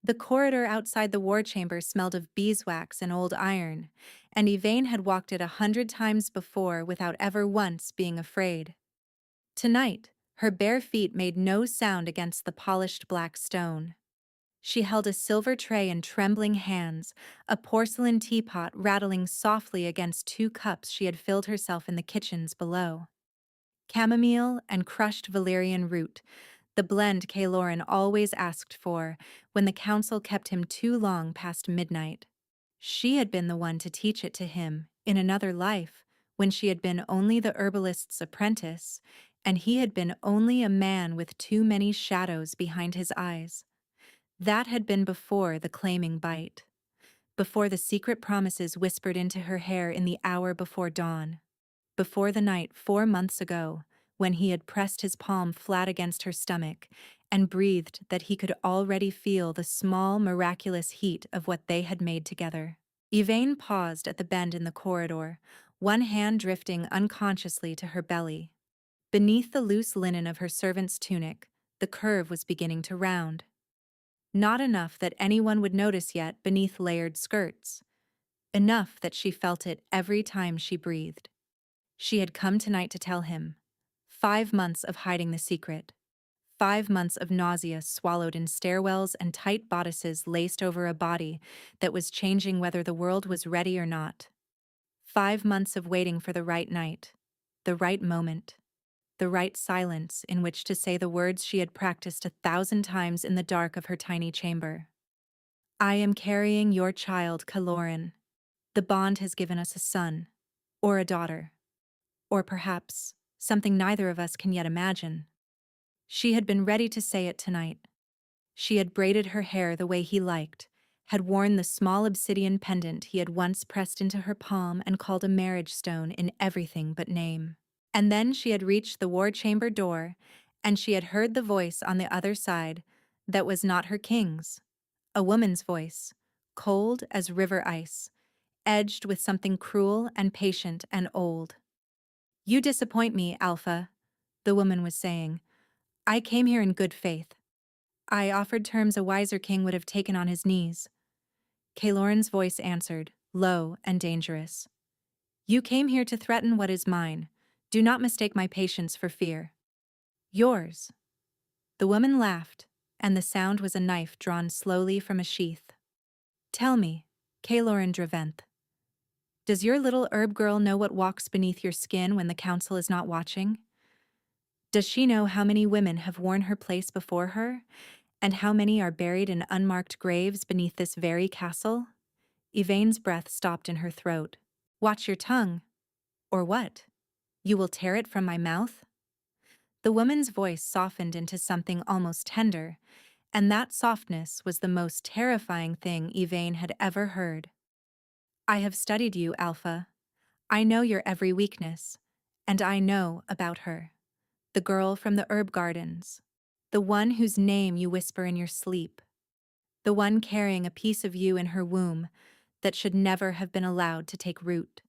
The corridor outside the war chamber smelled of beeswax and old iron, and Yvain had walked it 100 times before without ever once being afraid. Tonight, her bare feet made no sound against the polished black stone. She held a silver tray in trembling hands, a porcelain teapot rattling softly against 2 cups she had filled herself in the kitchens below. Chamomile and crushed valerian root, the blend Caloran always asked for when the council kept him too long past midnight. She had been the one to teach it to him in another life, when she had been only the herbalist's apprentice, and he had been only a man with too many shadows behind his eyes. That had been before the claiming bite, before the secret promises whispered into her hair in the hour before dawn, before the night 4 months ago, when he had pressed his palm flat against her stomach and breathed that he could already feel the small, miraculous heat of what they had made together. Yvain paused at the bend in the corridor, one hand drifting unconsciously to her belly. Beneath the loose linen of her servant's tunic, the curve was beginning to round. Not enough that anyone would notice yet beneath layered skirts. Enough that she felt it every time she breathed. She had come tonight to tell him. 5 months of hiding the secret. 5 months of nausea swallowed in stairwells and tight bodices laced over a body that was changing whether the world was ready or not. 5 months of waiting for the right night, the right moment, the right silence in which to say the words she had practiced 1,000 times in the dark of her tiny chamber. I am carrying your child, Caloran. The bond has given us a son, or a daughter, or perhaps something neither of us can yet imagine. She had been ready to say it tonight. She had braided her hair the way he liked, had worn the small obsidian pendant he had once pressed into her palm and called a marriage stone in everything but name. And then she had reached the war chamber door, and she had heard the voice on the other side that was not her king's. A woman's voice, cold as river ice, edged with something cruel and patient and old. You disappoint me, Alpha, the woman was saying. I came here in good faith. I offered terms a wiser king would have taken on his knees. Caloran's voice answered, low and dangerous. You came here to threaten what is mine. Do not mistake my patience for fear. Yours. The woman laughed, and the sound was a knife drawn slowly from a sheath. Tell me, Caloran Draventh, does your little herb girl know what walks beneath your skin when the council is not watching? Does she know how many women have worn her place before her, and how many are buried in unmarked graves beneath this very castle? Yvain's breath stopped in her throat. Watch your tongue. Or what? You will tear it from my mouth? The woman's voice softened into something almost tender, and that softness was the most terrifying thing Yvain had ever heard. I have studied you, Alpha. I know your every weakness, and I know about her. The girl from the herb gardens. The one whose name you whisper in your sleep. The one carrying a piece of you in her womb that should never have been allowed to take root.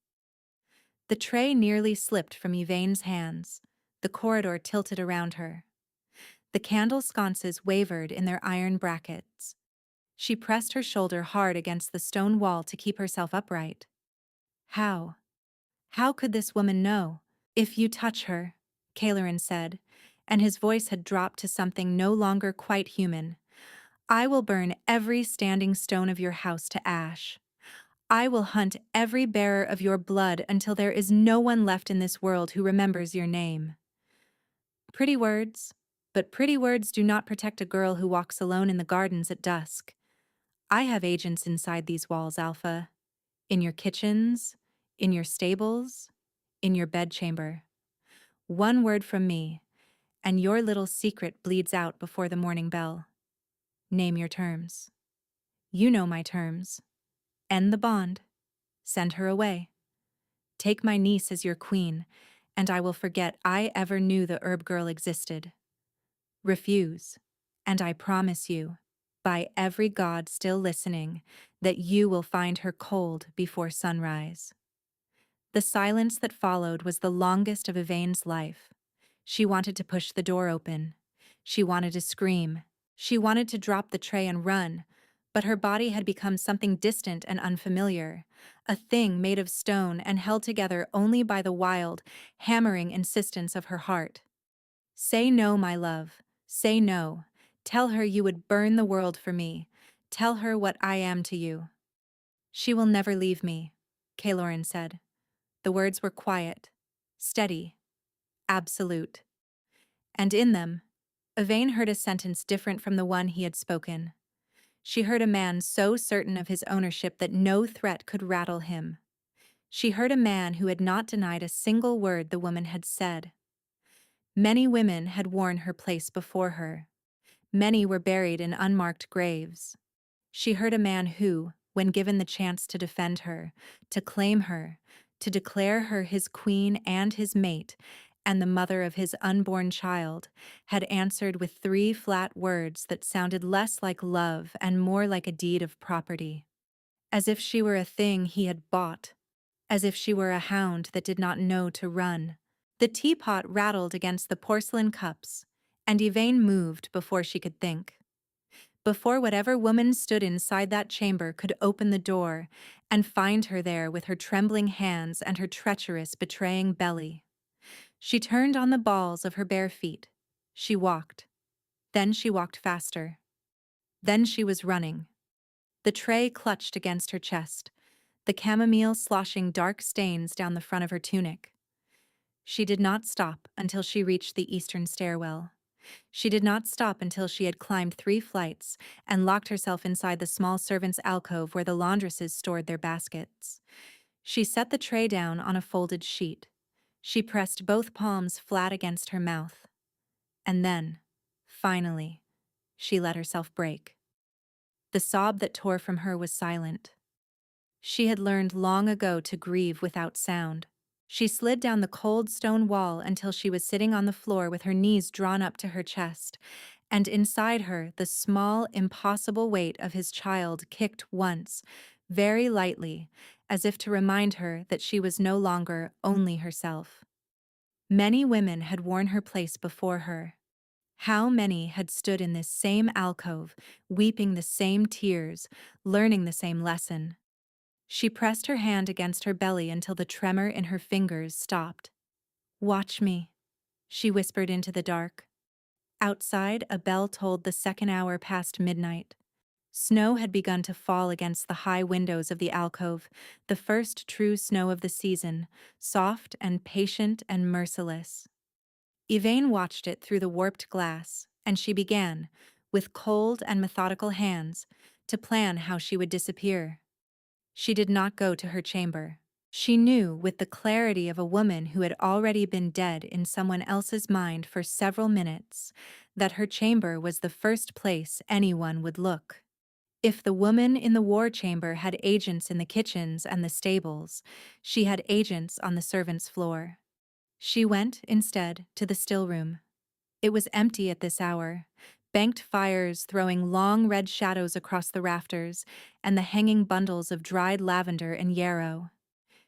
The tray nearly slipped from Yvain's hands. The corridor tilted around her. The candle sconces wavered in their iron brackets. She pressed her shoulder hard against the stone wall to keep herself upright. How? How could this woman know? If you touch her, Caloran said, and his voice had dropped to something no longer quite human. I will burn every standing stone of your house to ash. I will hunt every bearer of your blood until there is no one left in this world who remembers your name. Pretty words, but pretty words do not protect a girl who walks alone in the gardens at dusk. I have agents inside these walls, Alpha. In your kitchens, in your stables, in your bedchamber. One word from me, and your little secret bleeds out before the morning bell. Name your terms. You know my terms. End the bond. Send her away. Take my niece as your queen, and I will forget I ever knew the herb girl existed. Refuse, and I promise you, by every god still listening, that you will find her cold before sunrise. The silence that followed was the longest of Yvain's life. She wanted to push the door open. She wanted to scream. She wanted to drop the tray and run, but her body had become something distant and unfamiliar, a thing made of stone and held together only by the wild, hammering insistence of her heart. Say no, my love. Say no. Tell her you would burn the world for me. Tell her what I am to you. She will never leave me, Kaloran said. The words were quiet, steady, absolute. And in them, Yvain heard a sentence different from the one he had spoken. She heard a man so certain of his ownership that no threat could rattle him. She heard a man who had not denied a single word the woman had said. Many women had worn her place before her. Many were buried in unmarked graves. She heard a man who, when given the chance to defend her, to claim her, to declare her his queen and his mate, and the mother of his unborn child, had answered with 3 flat words that sounded less like love and more like a deed of property. As if she were a thing he had bought. As if she were a hound that did not know to run. The teapot rattled against the porcelain cups, and Yvain moved before she could think. Before whatever woman stood inside that chamber could open the door and find her there with her trembling hands and her treacherous, betraying belly. She turned on the balls of her bare feet. She walked. Then she walked faster. Then she was running. The tray clutched against her chest, the chamomile sloshing dark stains down the front of her tunic. She did not stop until she reached the eastern stairwell. She did not stop until she had climbed 3 flights and locked herself inside the small servants' alcove where the laundresses stored their baskets. She set the tray down on a folded sheet. She pressed both palms flat against her mouth. And then, finally, she let herself break. The sob that tore from her was silent. She had learned long ago to grieve without sound. She slid down the cold stone wall until she was sitting on the floor with her knees drawn up to her chest, and inside her the small, impossible weight of his child kicked once, very lightly, as if to remind her that she was no longer only herself. Many women had worn her place before her. How many had stood in this same alcove, weeping the same tears, learning the same lesson? She pressed her hand against her belly until the tremor in her fingers stopped. "Watch me," she whispered into the dark. Outside, a bell told the 2nd hour past midnight. Snow had begun to fall against the high windows of the alcove, the first true snow of the season, soft and patient and merciless. Yvain watched it through the warped glass, and she began, with cold and methodical hands, to plan how she would disappear. She did not go to her chamber. She knew, with the clarity of a woman who had already been dead in someone else's mind for several minutes, that her chamber was the first place anyone would look. If the woman in the war chamber had agents in the kitchens and the stables, she had agents on the servants' floor. She went, instead, to the still room. It was empty at this hour, banked fires throwing long red shadows across the rafters and the hanging bundles of dried lavender and yarrow.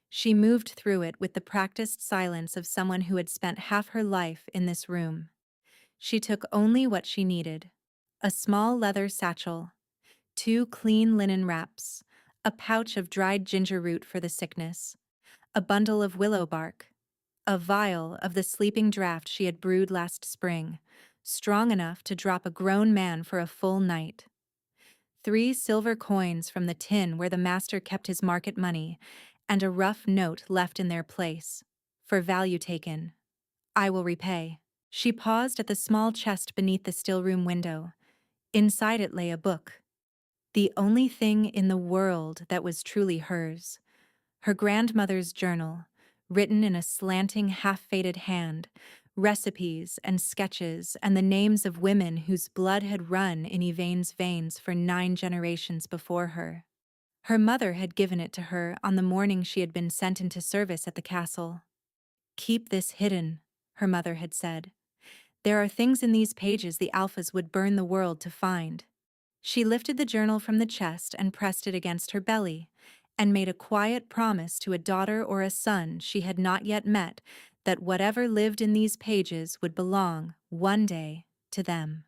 She moved through it with the practiced silence of someone who had spent half her life in this room. She took only what she needed: a small leather satchel, 2 clean linen wraps, a pouch of dried ginger root for the sickness, a bundle of willow bark, a vial of the sleeping draught she had brewed last spring, strong enough to drop a grown man for a full night. 3 silver coins from the tin where the master kept his market money, and a rough note left in their place. "For value taken. I will repay." She paused at the small chest beneath the still room window. Inside it lay a book. The only thing in the world that was truly hers. Her grandmother's journal, written in a slanting, half-faded hand, recipes and sketches and the names of women whose blood had run in Yvain's veins for 9 generations before her. Her mother had given it to her on the morning she had been sent into service at the castle. "Keep this hidden," her mother had said. "There are things in these pages the Alphas would burn the world to find." She lifted the journal from the chest and pressed it against her belly, and made a quiet promise to a daughter or a son she had not yet met that whatever lived in these pages would belong, one day, to them.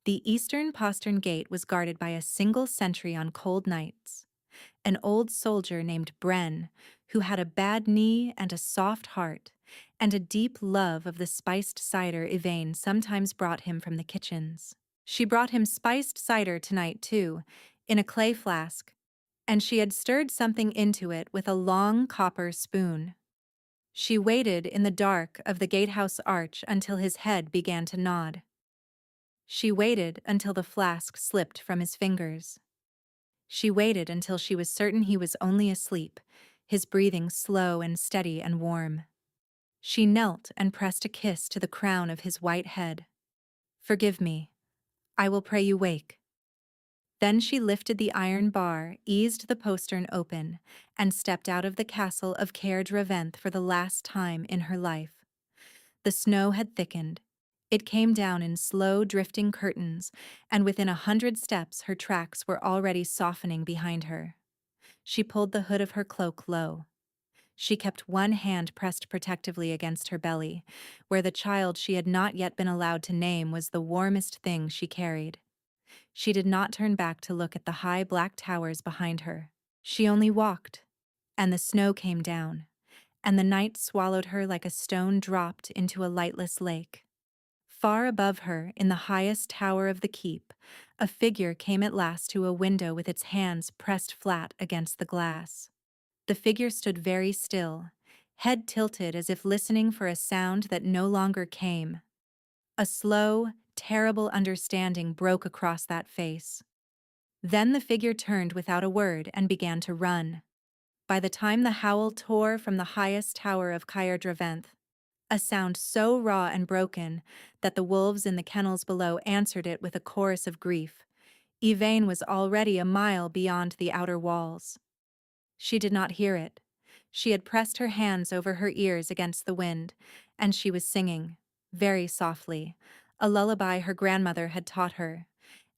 The eastern postern gate was guarded by a single sentry on cold nights, an old soldier named Bren, who had a bad knee and a soft heart, and a deep love of the spiced cider Yvain sometimes brought him from the kitchens. She brought him spiced cider tonight, too, in a clay flask, and she had stirred something into it with a long copper spoon. She waited in the dark of the gatehouse arch until his head began to nod. She waited until the flask slipped from his fingers. She waited until she was certain he was only asleep, his breathing slow and steady and warm. She knelt and pressed a kiss to the crown of his white head. "Forgive me. I will pray you wake." Then she lifted the iron bar, eased the postern open, and stepped out of the castle of Caer Drevent for the last time in her life. The snow had thickened. It came down in slow, drifting curtains, and within 100 steps her tracks were already softening behind her. She pulled the hood of her cloak low. She kept one hand pressed protectively against her belly, where the child she had not yet been allowed to name was the warmest thing she carried. She did not turn back to look at the high black towers behind her. She only walked, and the snow came down, and the night swallowed her like a stone dropped into a lightless lake. Far above her, in the highest tower of the keep, a figure came at last to a window with its hands pressed flat against the glass. The figure stood very still, head tilted as if listening for a sound that no longer came. A slow, terrible understanding broke across that face. Then the figure turned without a word and began to run. By the time the howl tore from the highest tower of Caer Drevent, a sound so raw and broken that the wolves in the kennels below answered it with a chorus of grief, Yvain was already a mile beyond the outer walls. She did not hear it. She had pressed her hands over her ears against the wind, and she was singing, very softly, a lullaby her grandmother had taught her,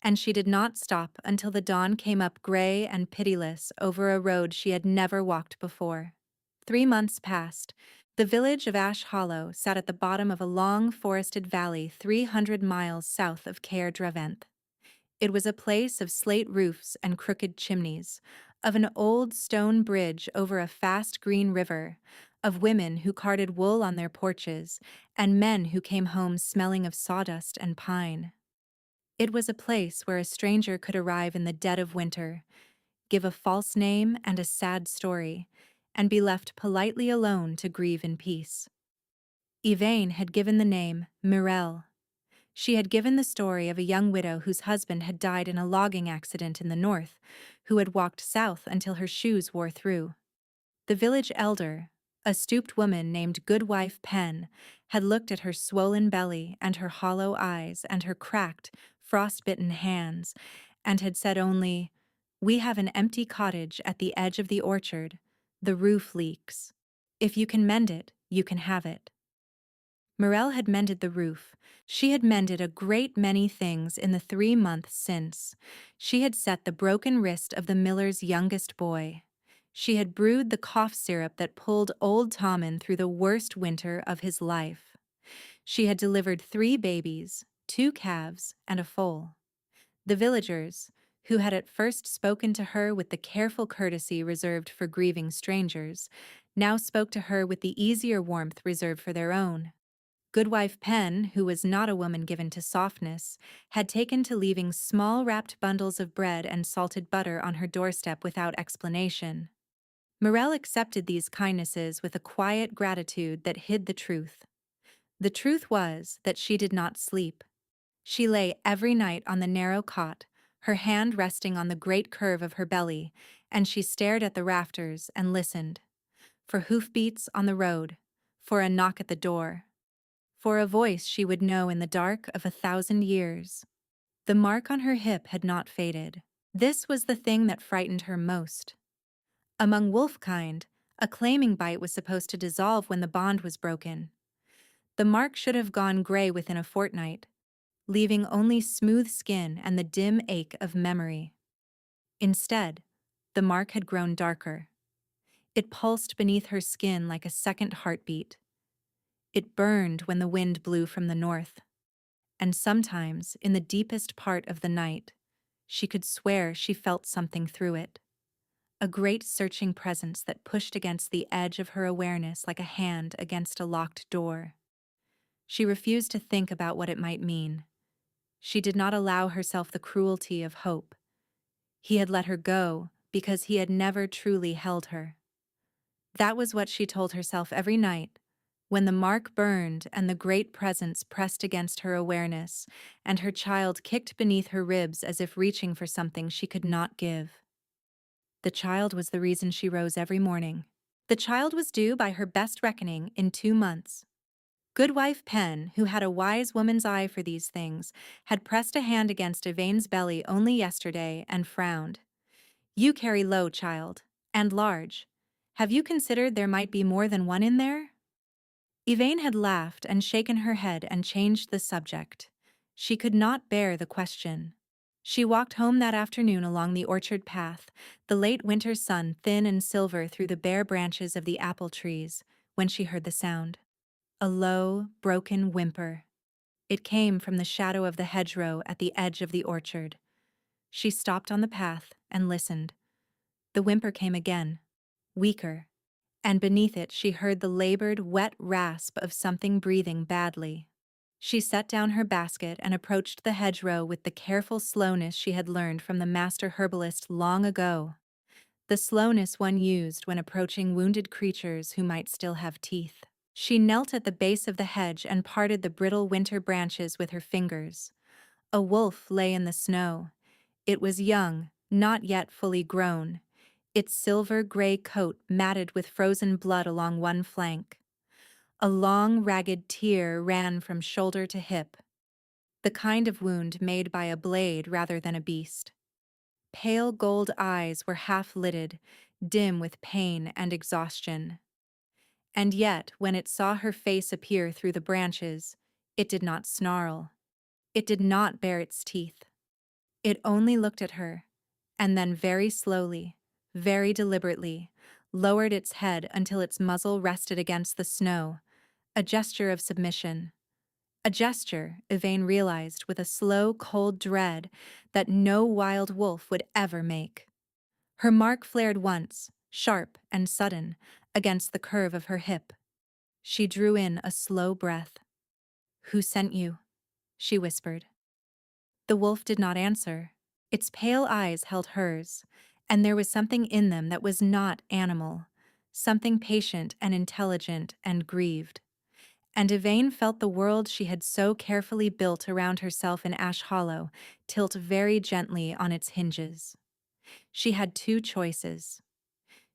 and she did not stop until the dawn came up gray and pitiless over a road she had never walked before. 3 months passed. The village of Ash Hollow sat at the bottom of a long forested valley 300 miles south of Caer Drevent. It was a place of slate roofs and crooked chimneys, of an old stone bridge over a fast green river, of women who carded wool on their porches, and men who came home smelling of sawdust and pine. It was a place where a stranger could arrive in the dead of winter, give a false name and a sad story, and be left politely alone to grieve in peace. Yvain had given the name Mirelle. She had given the story of a young widow whose husband had died in a logging accident in the north, who had walked south until her shoes wore through. The village elder, a stooped woman named Goodwife Penn, had looked at her swollen belly and her hollow eyes and her cracked, frostbitten hands, and had said only, "We have an empty cottage at the edge of the orchard. The roof leaks. If you can mend it, you can have it." Morel had mended the roof. She had mended a great many things in the 3 months since. She had set the broken wrist of the miller's youngest boy. She had brewed the cough syrup that pulled old Tommen through the worst winter of his life. She had delivered 3 babies, 2 calves, and a foal. The villagers, who had at first spoken to her with the careful courtesy reserved for grieving strangers, now spoke to her with the easier warmth reserved for their own. Goodwife Penn, who was not a woman given to softness, had taken to leaving small wrapped bundles of bread and salted butter on her doorstep without explanation. Morel accepted these kindnesses with a quiet gratitude that hid the truth. The truth was that she did not sleep. She lay every night on the narrow cot, her hand resting on the great curve of her belly, and she stared at the rafters and listened. For hoofbeats on the road, for a knock at the door, for a voice she would know in the dark of 1,000 years. The mark on her hip had not faded. This was the thing that frightened her most. Among wolfkind, a claiming bite was supposed to dissolve when the bond was broken. The mark should have gone gray within a fortnight, leaving only smooth skin and the dim ache of memory. Instead, the mark had grown darker. It pulsed beneath her skin like a second heartbeat. It burned when the wind blew from the north. and sometimes, in the deepest part of the night, she could swear she felt something through it. A great searching presence that pushed against the edge of her awareness like a hand against a locked door. She refused to think about what it might mean. She did not allow herself the cruelty of hope. He had let her go because he had never truly held her. That was what she told herself every night, when the mark burned and the great presence pressed against her awareness, and her child kicked beneath her ribs as if reaching for something she could not give. The child was the reason she rose every morning. The child was due by her best reckoning in 2 months. Goodwife Penn, who had a wise woman's eye for these things, had pressed a hand against Yvain's belly only yesterday and frowned. "You carry low, child, and large. Have you considered there might be more than one in there?" Yvain had laughed and shaken her head and changed the subject. She could not bear the question. She walked home that afternoon along the orchard path, the late winter sun thin and silver through the bare branches of the apple trees, when she heard the sound. A low, broken whimper. It came from the shadow of the hedgerow at the edge of the orchard. She stopped on the path and listened. The whimper came again, weaker, and beneath it she heard the labored, wet rasp of something breathing badly. She set down her basket and approached the hedgerow with the careful slowness she had learned from the master herbalist long ago. The slowness one used when approaching wounded creatures who might still have teeth. She knelt at the base of the hedge and parted the brittle winter branches with her fingers. A wolf lay in the snow. It was young, not yet fully grown, its silver-gray coat matted with frozen blood along one flank. A long, ragged tear ran from shoulder to hip, the kind of wound made by a blade rather than a beast. Pale gold eyes were half-lidded, dim with pain and exhaustion. And yet, when it saw her face appear through the branches, it did not snarl. It did not bare its teeth. It only looked at her, and then very slowly, very deliberately, lowered its head until its muzzle rested against the snow, a gesture of submission. A gesture, Yvain realized with a slow, cold dread, that no wild wolf would ever make. Her mark flared once, sharp and sudden, against the curve of her hip. She drew in a slow breath. "Who sent you?" she whispered. The wolf did not answer. Its pale eyes held hers, and there was something in them that was not animal, something patient and intelligent and grieved. And Yvain felt the world she had so carefully built around herself in Ash Hollow tilt very gently on its hinges. She had 2 choices.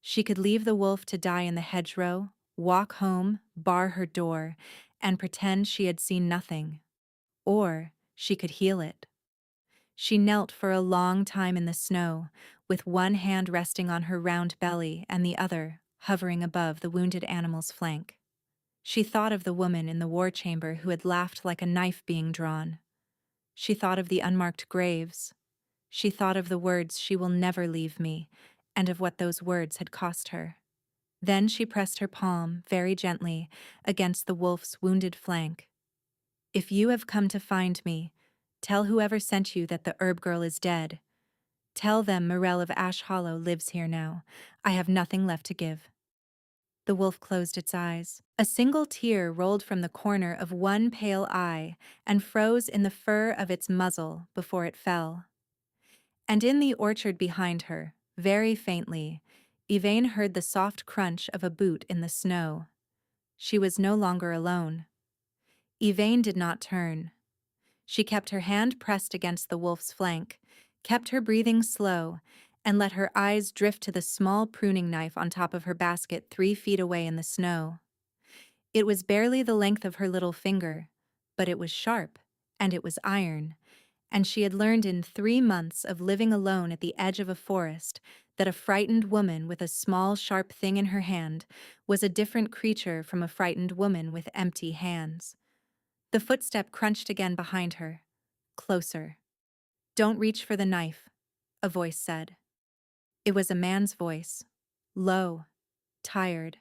She could leave the wolf to die in the hedgerow, walk home, bar her door, and pretend she had seen nothing. Or she could heal it. She knelt for a long time in the snow, with one hand resting on her round belly and the other hovering above the wounded animal's flank. She thought of the woman in the war chamber who had laughed like a knife being drawn. She thought of the unmarked graves. She thought of the words, "She will never leave me," and of what those words had cost her. Then she pressed her palm, very gently, against the wolf's wounded flank. "If you have come to find me, tell whoever sent you that the herb girl is dead. Tell them Morel of Ash Hollow lives here now. I have nothing left to give." The wolf closed its eyes. A single tear rolled from the corner of one pale eye and froze in the fur of its muzzle before it fell. And in the orchard behind her, very faintly, Yvain heard the soft crunch of a boot in the snow. She was no longer alone. Yvain did not turn. She kept her hand pressed against the wolf's flank, kept her breathing slow, and let her eyes drift to the small pruning knife on top of her basket 3 feet away in the snow. It was barely the length of her little finger, but it was sharp, and it was iron, and she had learned in 3 months of living alone at the edge of a forest that a frightened woman with a small sharp thing in her hand was a different creature from a frightened woman with empty hands. The footstep crunched again behind her. Closer. "Don't reach for the knife," a voice said. It was a man's voice, low, tired.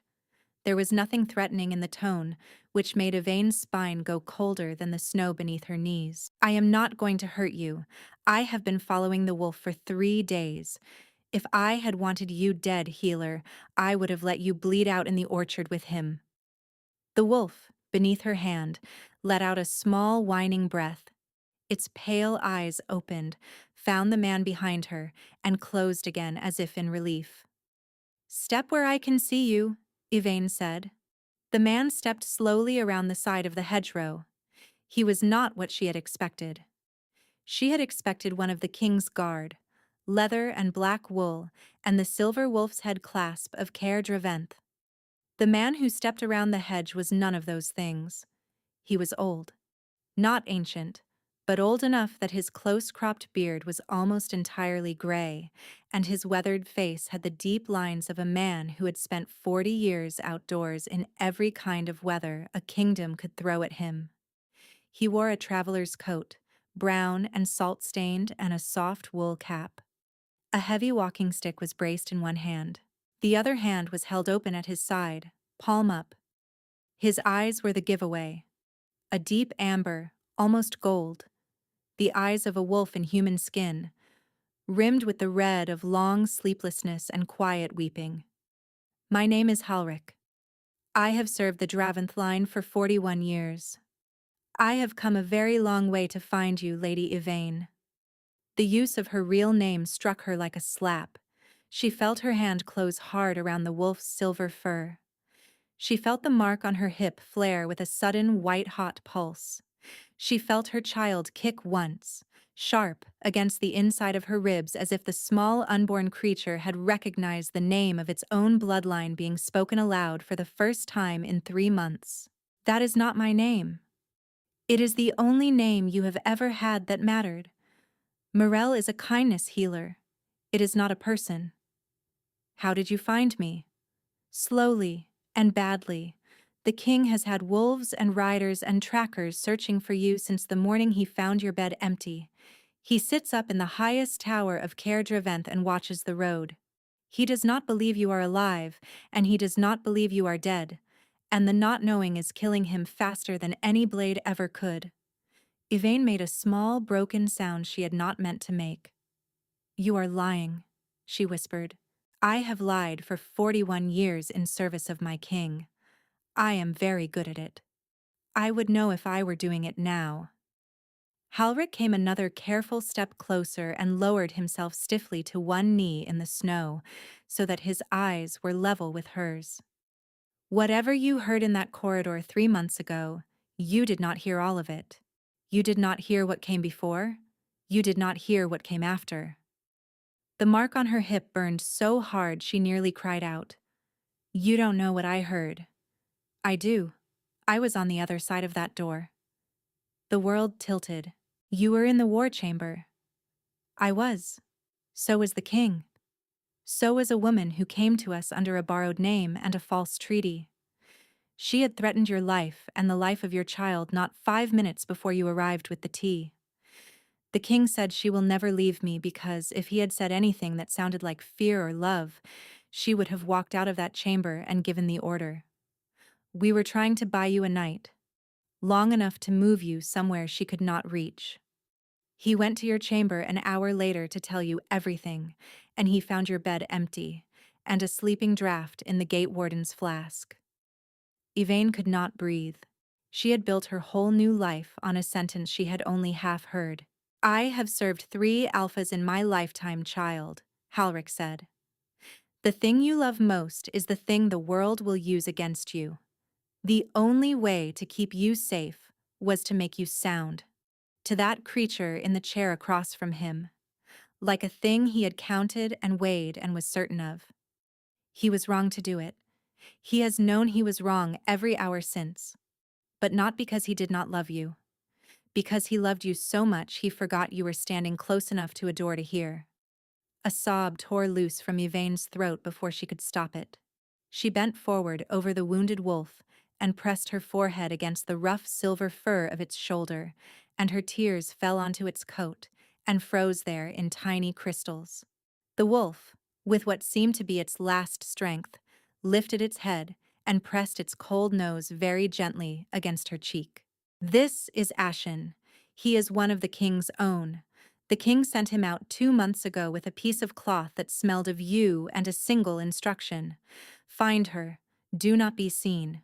There was nothing threatening in the tone, which made Yvain's spine go colder than the snow beneath her knees. I am not going to hurt you. I have been following the wolf for 3 days. If I had wanted you dead, healer, I would have let you bleed out in the orchard with him. The wolf, beneath her hand, let out a small whining breath. Its pale eyes opened, found the man behind her, and closed again as if in relief. Step where I can see you, Yvain said. The man stepped slowly around the side of the hedgerow. He was not what she had expected. She had expected one of the king's guard, leather and black wool, and the silver wolf's head clasp of Caer Draventh. The man who stepped around the hedge was none of those things. He was old. Not ancient, but old enough that his close-cropped beard was almost entirely gray, and his weathered face had the deep lines of a man who had spent 40 years outdoors in every kind of weather a kingdom could throw at him. He wore a traveler's coat, brown and salt-stained, and a soft wool cap. A heavy walking stick was braced in one hand. The other hand was held open at his side, palm up. His eyes were the giveaway. A deep amber, almost gold. The eyes of a wolf in human skin, rimmed with the red of long sleeplessness and quiet weeping. My name is Halrich. I have served the Draventh line for 41 years. I have come a very long way to find you, Lady Yvain. The use of her real name struck her like a slap. She felt her hand close hard around the wolf's silver fur. She felt the mark on her hip flare with a sudden white-hot pulse. She felt her child kick once, sharp, against the inside of her ribs as if the small unborn creature had recognized the name of its own bloodline being spoken aloud for the first time in 3 months. That is not my name. It is the only name you have ever had that mattered. Morel is a kindness healer. It is not a person. How did you find me? Slowly and badly. The king has had wolves and riders and trackers searching for you since the morning he found your bed empty. He sits up in the highest tower of Caer Draventh and watches the road. He does not believe you are alive, and he does not believe you are dead, and the not knowing is killing him faster than any blade ever could. Yvain made a small, broken sound she had not meant to make. You are lying, she whispered. I have lied for 41 years in service of my king. I am very good at it. I would know if I were doing it now. Halrich came another careful step closer and lowered himself stiffly to one knee in the snow, so that his eyes were level with hers. Whatever you heard in that corridor 3 months ago, you did not hear all of it. You did not hear what came before. You did not hear what came after. The mark on her hip burned so hard she nearly cried out. You don't know what I heard. I do. I was on the other side of that door. The world tilted. You were in the war chamber. I was. So was the king. So was a woman who came to us under a borrowed name and a false treaty. She had threatened your life and the life of your child not 5 minutes before you arrived with the tea. The king said she will never leave me because if he had said anything that sounded like fear or love, she would have walked out of that chamber and given the order. We were trying to buy you a night, long enough to move you somewhere she could not reach. He went to your chamber an hour later to tell you everything, and he found your bed empty, and a sleeping draught in the gate warden's flask. Yvain could not breathe. She had built her whole new life on a sentence she had only half heard. I have served 3 alphas in my lifetime, child, Halrich said. The thing you love most is the thing the world will use against you. The only way to keep you safe was to make you sound. To that creature in the chair across from him, like a thing he had counted and weighed and was certain of. He was wrong to do it. He has known he was wrong every hour since. But not because he did not love you. Because he loved you so much he forgot you were standing close enough to a door to hear. A sob tore loose from Yvain's throat before she could stop it. She bent forward over the wounded wolf and pressed her forehead against the rough silver fur of its shoulder, and her tears fell onto its coat and froze there in tiny crystals. The wolf, with what seemed to be its last strength, lifted its head and pressed its cold nose very gently against her cheek. "This is Ashen. He is one of the king's own. The king sent him out 2 months ago with a piece of cloth that smelled of you and a single instruction. Find her. Do not be seen.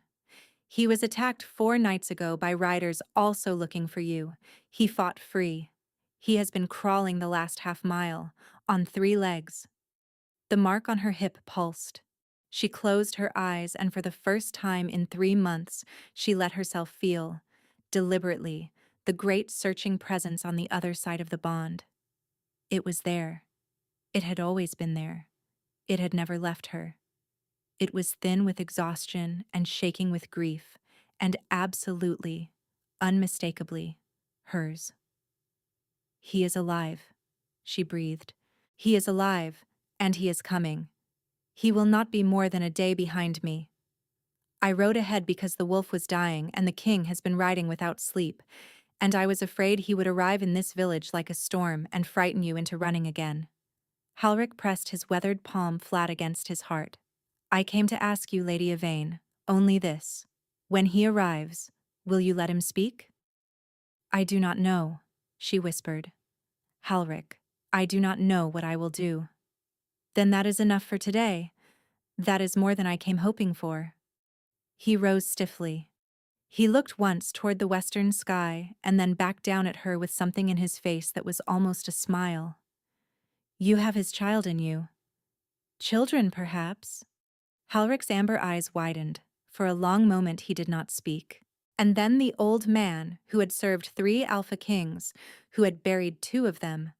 He was attacked 4 nights ago by riders also looking for you. He fought free. He has been crawling the last half-mile, on 3 legs." The mark on her hip pulsed. She closed her eyes, and for the first time in 3 months, she let herself feel, deliberately, the great searching presence on the other side of the bond. It was there. It had always been there. It had never left her. It was thin with exhaustion and shaking with grief, and absolutely, unmistakably, hers. "He is alive," she breathed. "He is alive, and he is coming. He will not be more than a day behind me. I rode ahead because the wolf was dying and the king has been riding without sleep, and I was afraid he would arrive in this village like a storm and frighten you into running again." Halrich pressed his weathered palm flat against his heart. "I came to ask you, Lady Yvain, only this. When he arrives, will you let him speak?" "I do not know," she whispered. "Halrich, I do not know what I will do." "Then that is enough for today. That is more than I came hoping for." He rose stiffly. He looked once toward the western sky and then back down at her with something in his face that was almost a smile. "You have his child in you. Children, perhaps?" Halrich's amber eyes widened. For a long moment he did not speak. And then the old man, who had served 3 alpha kings, who had buried 2 of them,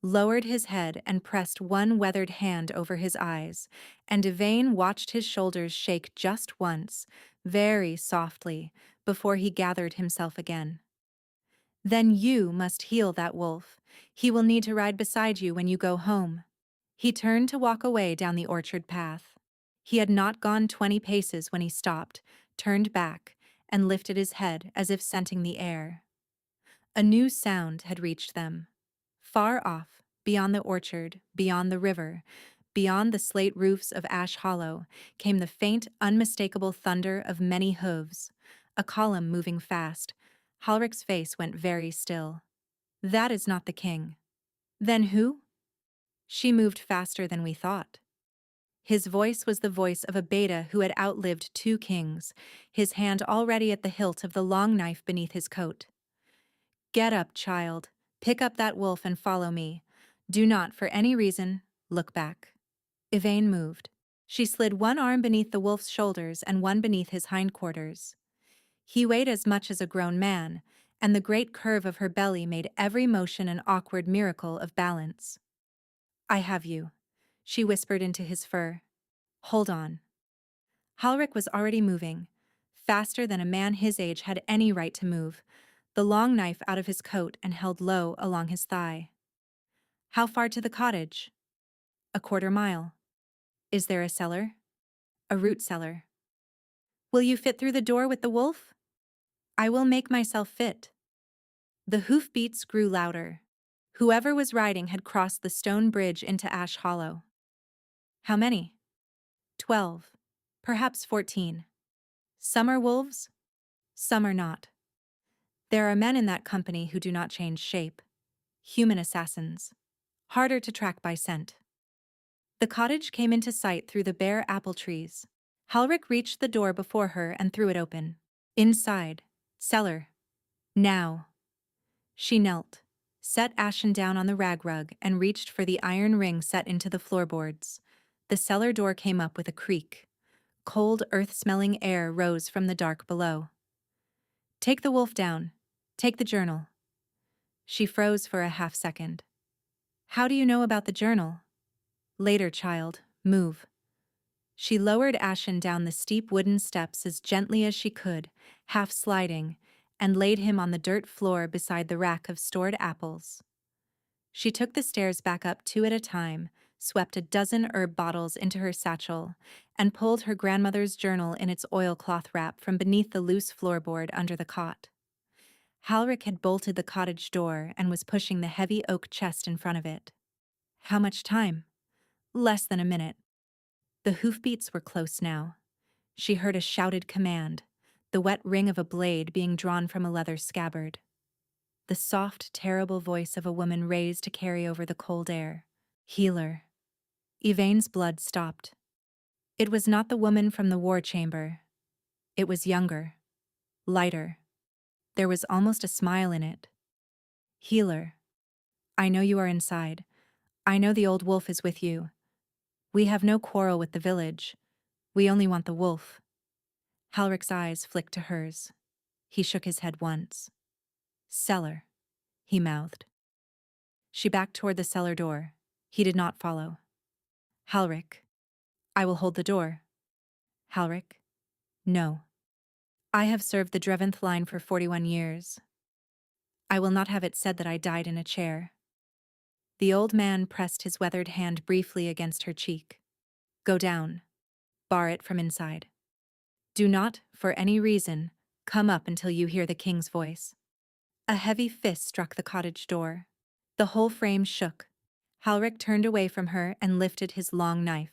lowered his head and pressed one weathered hand over his eyes, and Yvain watched his shoulders shake just once, very softly, before he gathered himself again. "Then you must heal that wolf. He will need to ride beside you when you go home." He turned to walk away down the orchard path. He had not gone 20 paces when he stopped, turned back, and lifted his head as if scenting the air. A new sound had reached them. Far off, beyond the orchard, beyond the river, beyond the slate roofs of Ash Hollow, came the faint, unmistakable thunder of many hooves, a column moving fast. Halrich's face went very still. "That is not the king." "Then who?" "She moved faster than we thought." His voice was the voice of a beta who had outlived 2 kings, his hand already at the hilt of the long knife beneath his coat. "Get up, child. Pick up that wolf and follow me. Do not, for any reason, look back." Yvain moved. She slid one arm beneath the wolf's shoulders and one beneath his hindquarters. He weighed as much as a grown man, and the great curve of her belly made every motion an awkward miracle of balance. "I have you," she whispered into his fur. "Hold on." Halrich was already moving, faster than a man his age had any right to move, the long knife out of his coat and held low along his thigh. "How far to the cottage?" "A 1/4 mile. "Is there a cellar?" "A root cellar." "Will you fit through the door with the wolf?" "I will make myself fit." The hoofbeats grew louder. Whoever was riding had crossed the stone bridge into Ash Hollow. "How many?" 12. Perhaps 14. "Some are wolves, some are not. There are men in that company who do not change shape. Human assassins. Harder to track by scent." The cottage came into sight through the bare apple trees. Halrich reached the door before her and threw it open. Inside. Cellar. Now. She knelt, set Ashen down on the rag rug, and reached for the iron ring set into the floorboards. The cellar door came up with a creak. Cold, earth-smelling air rose from the dark below. "Take the wolf down. Take the journal." She froze for a half-second. "How do you know about the journal?" "Later, child. Move." She lowered Ashen down the steep wooden steps as gently as she could, half-sliding, and laid him on the dirt floor beside the rack of stored apples. She took the stairs back up 2 at a time, swept a dozen herb bottles into her satchel, and pulled her grandmother's journal in its oilcloth wrap from beneath the loose floorboard under the cot. Halrich had bolted the cottage door and was pushing the heavy oak chest in front of it. How much time? Less than a minute. The hoofbeats were close now. She heard a shouted command, the wet ring of a blade being drawn from a leather scabbard. The soft, terrible voice of a woman raised to carry over the cold air. Healer. Yvain's blood stopped. It was not the woman from the war chamber. It was younger, lighter. There was almost a smile in it. Healer. I know you are inside. I know the old wolf is with you. We have no quarrel with the village. We only want the wolf. Halrich's eyes flicked to hers. He shook his head once. Cellar, he mouthed. She backed toward the cellar door. He did not follow. Halrich. I will hold the door. Halrich. No. I have served the Dreventh line for 41 years. I will not have it said that I died in a chair. The old man pressed his weathered hand briefly against her cheek. Go down. Bar it from inside. Do not, for any reason, come up until you hear the king's voice. A heavy fist struck the cottage door. The whole frame shook. Halrich turned away from her and lifted his long knife.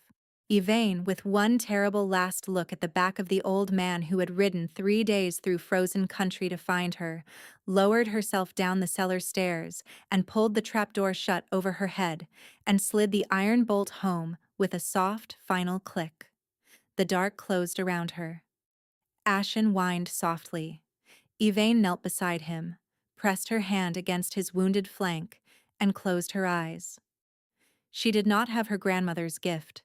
Yvain, with one terrible last look at the back of the old man who had ridden 3 days through frozen country to find her, lowered herself down the cellar stairs and pulled the trapdoor shut over her head and slid the iron bolt home with a soft, final click. The dark closed around her. Ashen whined softly. Yvain knelt beside him, pressed her hand against his wounded flank, and closed her eyes. She did not have her grandmother's gift.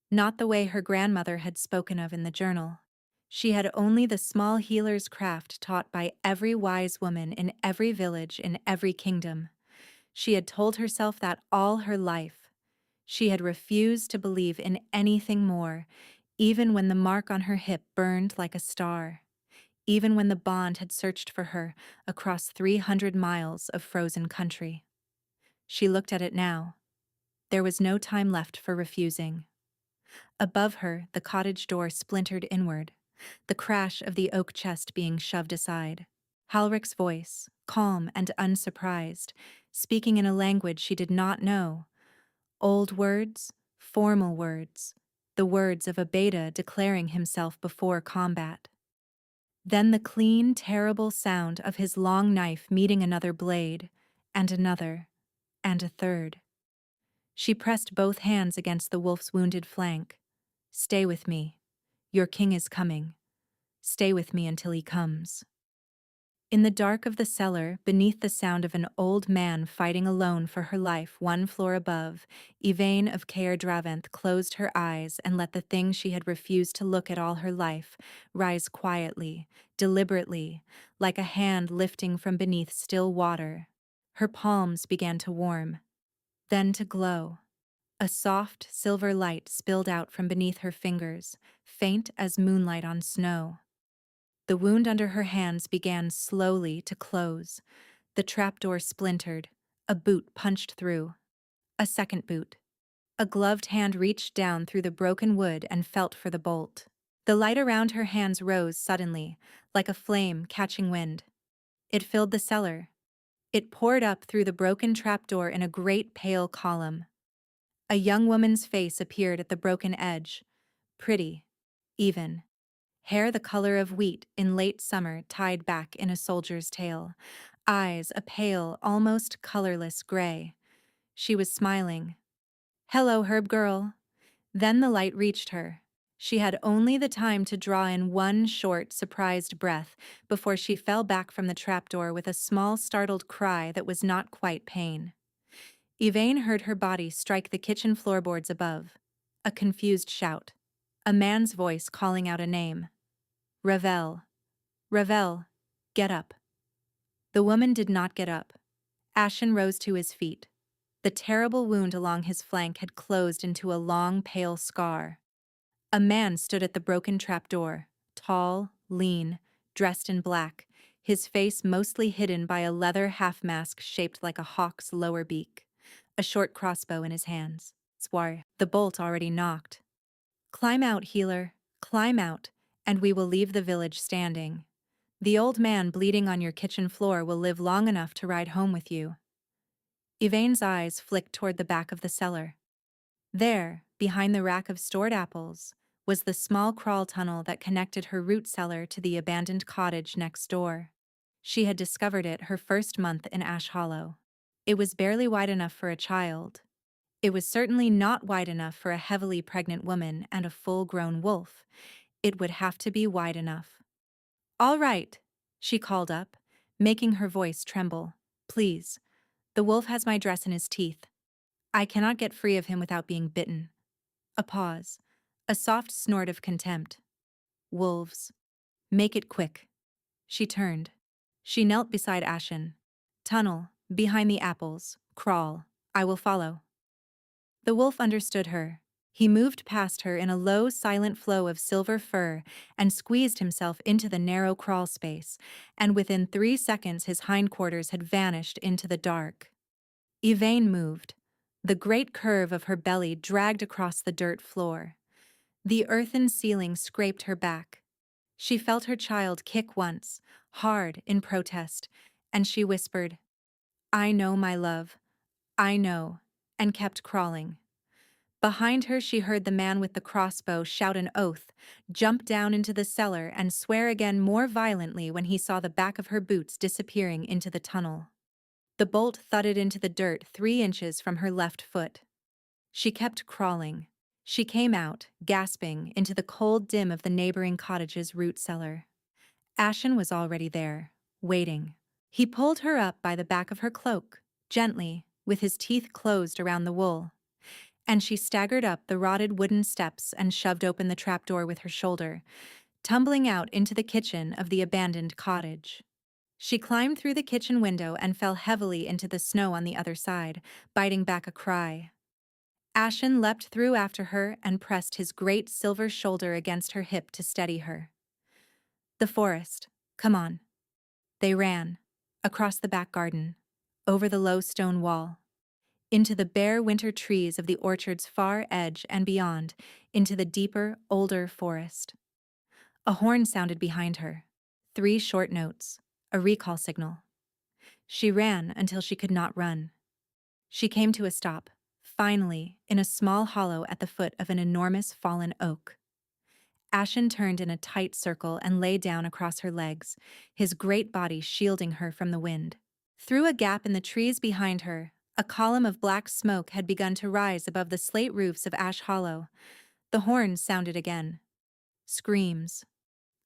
Not the way her grandmother had spoken of in the journal. She had only the small healer's craft taught by every wise woman in every village in every kingdom. She had told herself that all her life. She had refused to believe in anything more, even when the mark on her hip burned like a star, even when the bond had searched for her across 300 miles of frozen country. She looked at it now. There was no time left for refusing. Above her, the cottage door splintered inward, the crash of the oak chest being shoved aside. Halrich's voice, calm and unsurprised, speaking in a language she did not know. Old words, formal words, the words of a beta declaring himself before combat. Then the clean, terrible sound of his long knife meeting another blade, and another, and a third. She pressed both hands against the wolf's wounded flank. Stay with me. Your king is coming. Stay with me until he comes. In the dark of the cellar, beneath the sound of an old man fighting alone for her life 1 floor above, Yvain of Caer Draventh closed her eyes and let the thing she had refused to look at all her life rise quietly, deliberately, like a hand lifting from beneath still water. Her palms began to warm, then to glow. A soft, silver light spilled out from beneath her fingers, faint as moonlight on snow. The wound under her hands began slowly to close. The trapdoor splintered. A boot punched through. A second boot. A gloved hand reached down through the broken wood and felt for the bolt. The light around her hands rose suddenly, like a flame catching wind. It filled the cellar. It poured up through the broken trapdoor in a great pale column. A young woman's face appeared at the broken edge, pretty, even. Hair the color of wheat in late summer tied back in a soldier's tail. Eyes a pale, almost colorless gray. She was smiling. Hello, herb girl. Then the light reached her. She had only the time to draw in one short, surprised breath before she fell back from the trapdoor with a small, startled cry that was not quite pain. Yvain heard her body strike the kitchen floorboards above. A confused shout. A man's voice calling out a name. Ravel. Ravel, get up. The woman did not get up. Ashen rose to his feet. The terrible wound along his flank had closed into a long, pale scar. A man stood at the broken trapdoor, tall, lean, dressed in black, his face mostly hidden by a leather half-mask shaped like a hawk's lower beak, a short crossbow in his hands. Swar, the bolt already knocked. Climb out, healer, climb out, and we will leave the village standing. The old man bleeding on your kitchen floor will live long enough to ride home with you. Yvain's eyes flicked toward the back of the cellar. There, behind the rack of stored apples, was the small crawl tunnel that connected her root cellar to the abandoned cottage next door. She had discovered it her first month in Ash Hollow. It was barely wide enough for a child. It was certainly not wide enough for a heavily pregnant woman and a full-grown wolf. It would have to be wide enough. "All right," she called up, making her voice tremble. "Please. The wolf has my dress in his teeth. I cannot get free of him without being bitten." A pause. A soft snort of contempt. "Wolves. Make it quick." She turned. She knelt beside Ashen. "Tunnel, behind the apples. Crawl. I will follow." The wolf understood her. He moved past her in a low, silent flow of silver fur and squeezed himself into the narrow crawl space, and within 3 seconds his hindquarters had vanished into the dark. Yvain moved. The great curve of her belly dragged across the dirt floor. The earthen ceiling scraped her back. She felt her child kick once, hard, in protest, and she whispered, "I know, my love. I know," and kept crawling. Behind her she heard the man with the crossbow shout an oath, jump down into the cellar, and swear again more violently when he saw the back of her boots disappearing into the tunnel. The bolt thudded into the dirt 3 inches from her left foot. She kept crawling. She came out, gasping, into the cold dim of the neighboring cottage's root cellar. Ashen was already there, waiting. He pulled her up by the back of her cloak, gently, with his teeth closed around the wool. And she staggered up the rotted wooden steps and shoved open the trapdoor with her shoulder, tumbling out into the kitchen of the abandoned cottage. She climbed through the kitchen window and fell heavily into the snow on the other side, biting back a cry. Ashen leapt through after her and pressed his great silver shoulder against her hip to steady her. "The forest. Come on." They ran. Across the back garden. Over the low stone wall. Into the bare winter trees of the orchard's far edge and beyond, into the deeper, older forest. A horn sounded behind her. 3 short notes. A recall signal. She ran until she could not run. She came to a stop, finally, in a small hollow at the foot of an enormous fallen oak. Ashen turned in a tight circle and lay down across her legs, his great body shielding her from the wind. Through a gap in the trees behind her, a column of black smoke had begun to rise above the slate roofs of Ash Hollow. The horns sounded again. Screams.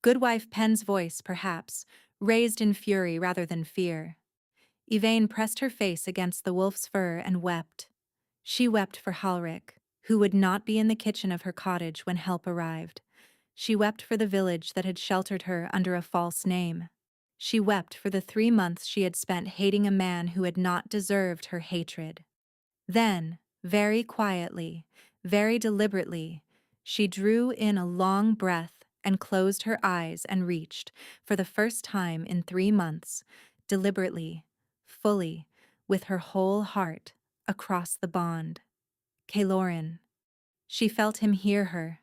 Goodwife Penn's voice, perhaps, raised in fury rather than fear. Yvain pressed her face against the wolf's fur and wept. She wept for Halrich, who would not be in the kitchen of her cottage when help arrived. She wept for the village that had sheltered her under a false name. She wept for the 3 months she had spent hating a man who had not deserved her hatred. Then, very quietly, very deliberately, she drew in a long breath and closed her eyes and reached, for the first time in 3 months, deliberately, fully, with her whole heart, across the bond. Kaloran. She felt him hear her.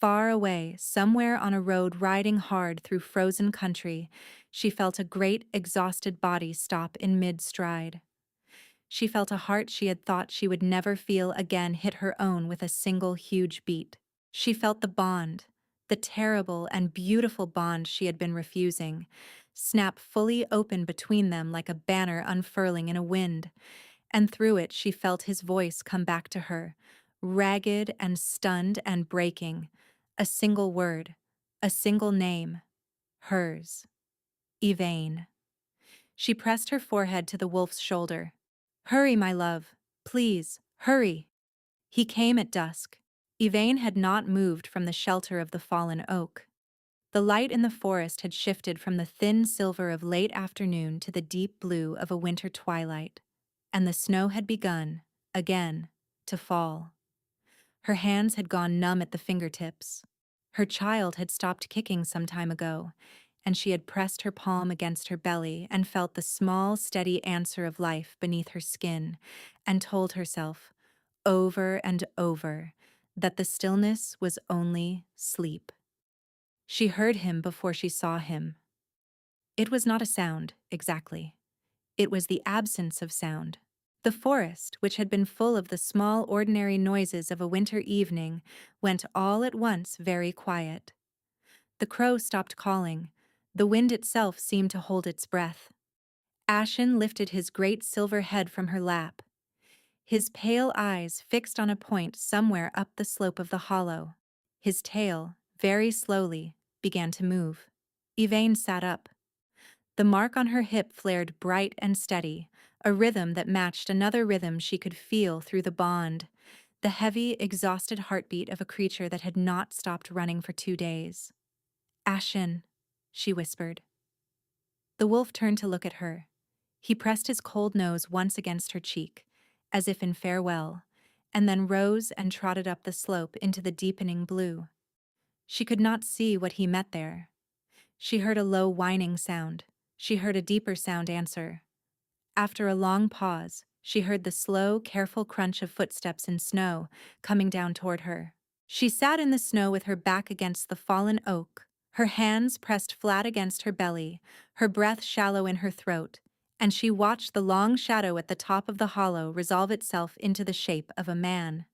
Far away, somewhere on a road riding hard through frozen country, she felt a great, exhausted body stop in mid-stride. She felt a heart she had thought she would never feel again hit her own with a single huge beat. She felt the bond, the terrible and beautiful bond she had been refusing, snap fully open between them like a banner unfurling in a wind, and through it she felt his voice come back to her, ragged and stunned and breaking. A single word, a single name. Hers. Yvain. She pressed her forehead to the wolf's shoulder. "Hurry, my love. Please, hurry." He came at dusk. Yvain had not moved from the shelter of the fallen oak. The light in the forest had shifted from the thin silver of late afternoon to the deep blue of a winter twilight, and the snow had begun, again, to fall. Her hands had gone numb at the fingertips. Her child had stopped kicking some time ago, and she had pressed her palm against her belly and felt the small, steady answer of life beneath her skin, and told herself, over and over, that the stillness was only sleep. She heard him before she saw him. It was not a sound, exactly. It was the absence of sound. The forest, which had been full of the small ordinary noises of a winter evening, went all at once very quiet. The crow stopped calling. The wind itself seemed to hold its breath. Ashen lifted his great silver head from her lap, his pale eyes fixed on a point somewhere up the slope of the hollow. His tail, very slowly, began to move. Yvain sat up. The mark on her hip flared bright and steady, a rhythm that matched another rhythm she could feel through the bond, the heavy, exhausted heartbeat of a creature that had not stopped running for 2 days. "Ashen," she whispered. The wolf turned to look at her. He pressed his cold nose once against her cheek, as if in farewell, and then rose and trotted up the slope into the deepening blue. She could not see what he met there. She heard a low whining sound. She heard a deeper sound answer. After a long pause, she heard the slow, careful crunch of footsteps in snow coming down toward her. She sat in the snow with her back against the fallen oak, her hands pressed flat against her belly, her breath shallow in her throat, and she watched the long shadow at the top of the hollow resolve itself into the shape of a man.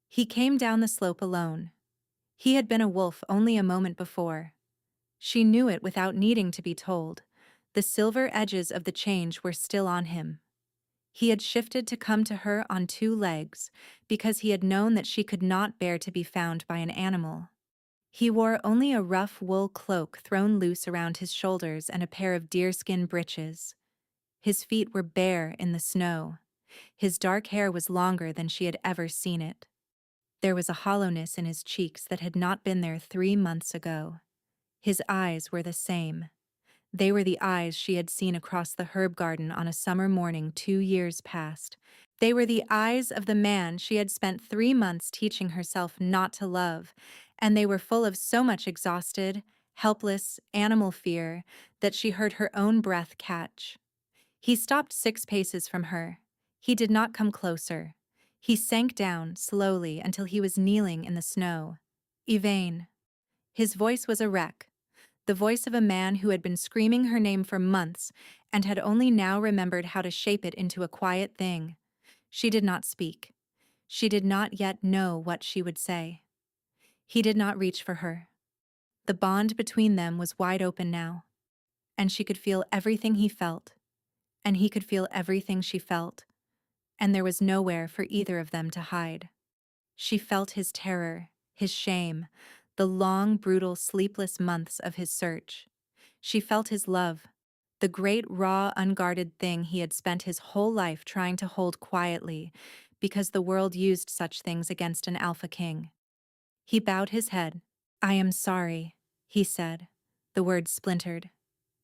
He came down the slope alone. He had been a wolf only a moment before. She knew it without needing to be told. The silver edges of the change were still on him. He had shifted to come to her on 2 legs, because he had known that she could not bear to be found by an animal. He wore only a rough wool cloak thrown loose around his shoulders and a pair of deerskin breeches. His feet were bare in the snow. His dark hair was longer than she had ever seen it. There was a hollowness in his cheeks that had not been there 3 months ago. His eyes were the same. They were the eyes she had seen across the herb garden on a summer morning 2 years past. They were the eyes of the man she had spent 3 months teaching herself not to love, and they were full of so much exhausted, helpless, animal fear that she heard her own breath catch. He stopped 6 paces from her. He did not come closer. He sank down, slowly, until he was kneeling in the snow. "Yvain." His voice was a wreck, the voice of a man who had been screaming her name for months and had only now remembered how to shape it into a quiet thing. She did not speak. She did not yet know what she would say. He did not reach for her. The bond between them was wide open now, and she could feel everything he felt, and he could feel everything she felt, and there was nowhere for either of them to hide. She felt his terror, his shame, the long, brutal, sleepless months of his search. She felt his love, the great, raw, unguarded thing he had spent his whole life trying to hold quietly, because the world used such things against an alpha king. He bowed his head. "I am sorry," he said. The words splintered.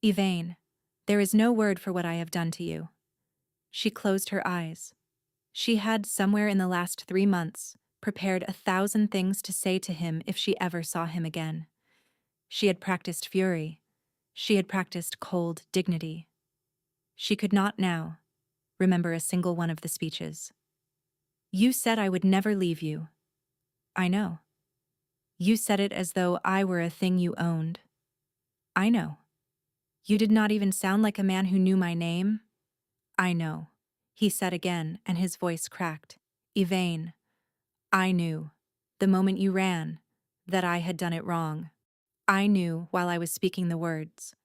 "Yvain, there is no word for what I have done to you." She closed her eyes. She had, somewhere in the last 3 months, prepared 1,000 things to say to him if she ever saw him again. She had practiced fury. She had practiced cold dignity. She could not now remember a single one of the speeches. "You said I would never leave you." "I know." "You said it as though I were a thing you owned." "I know." "You did not even sound like a man who knew my name." "I know," he said again, and his voice cracked. "Yvain, I knew, the moment you ran, that I had done it wrong. I knew while I was speaking the words.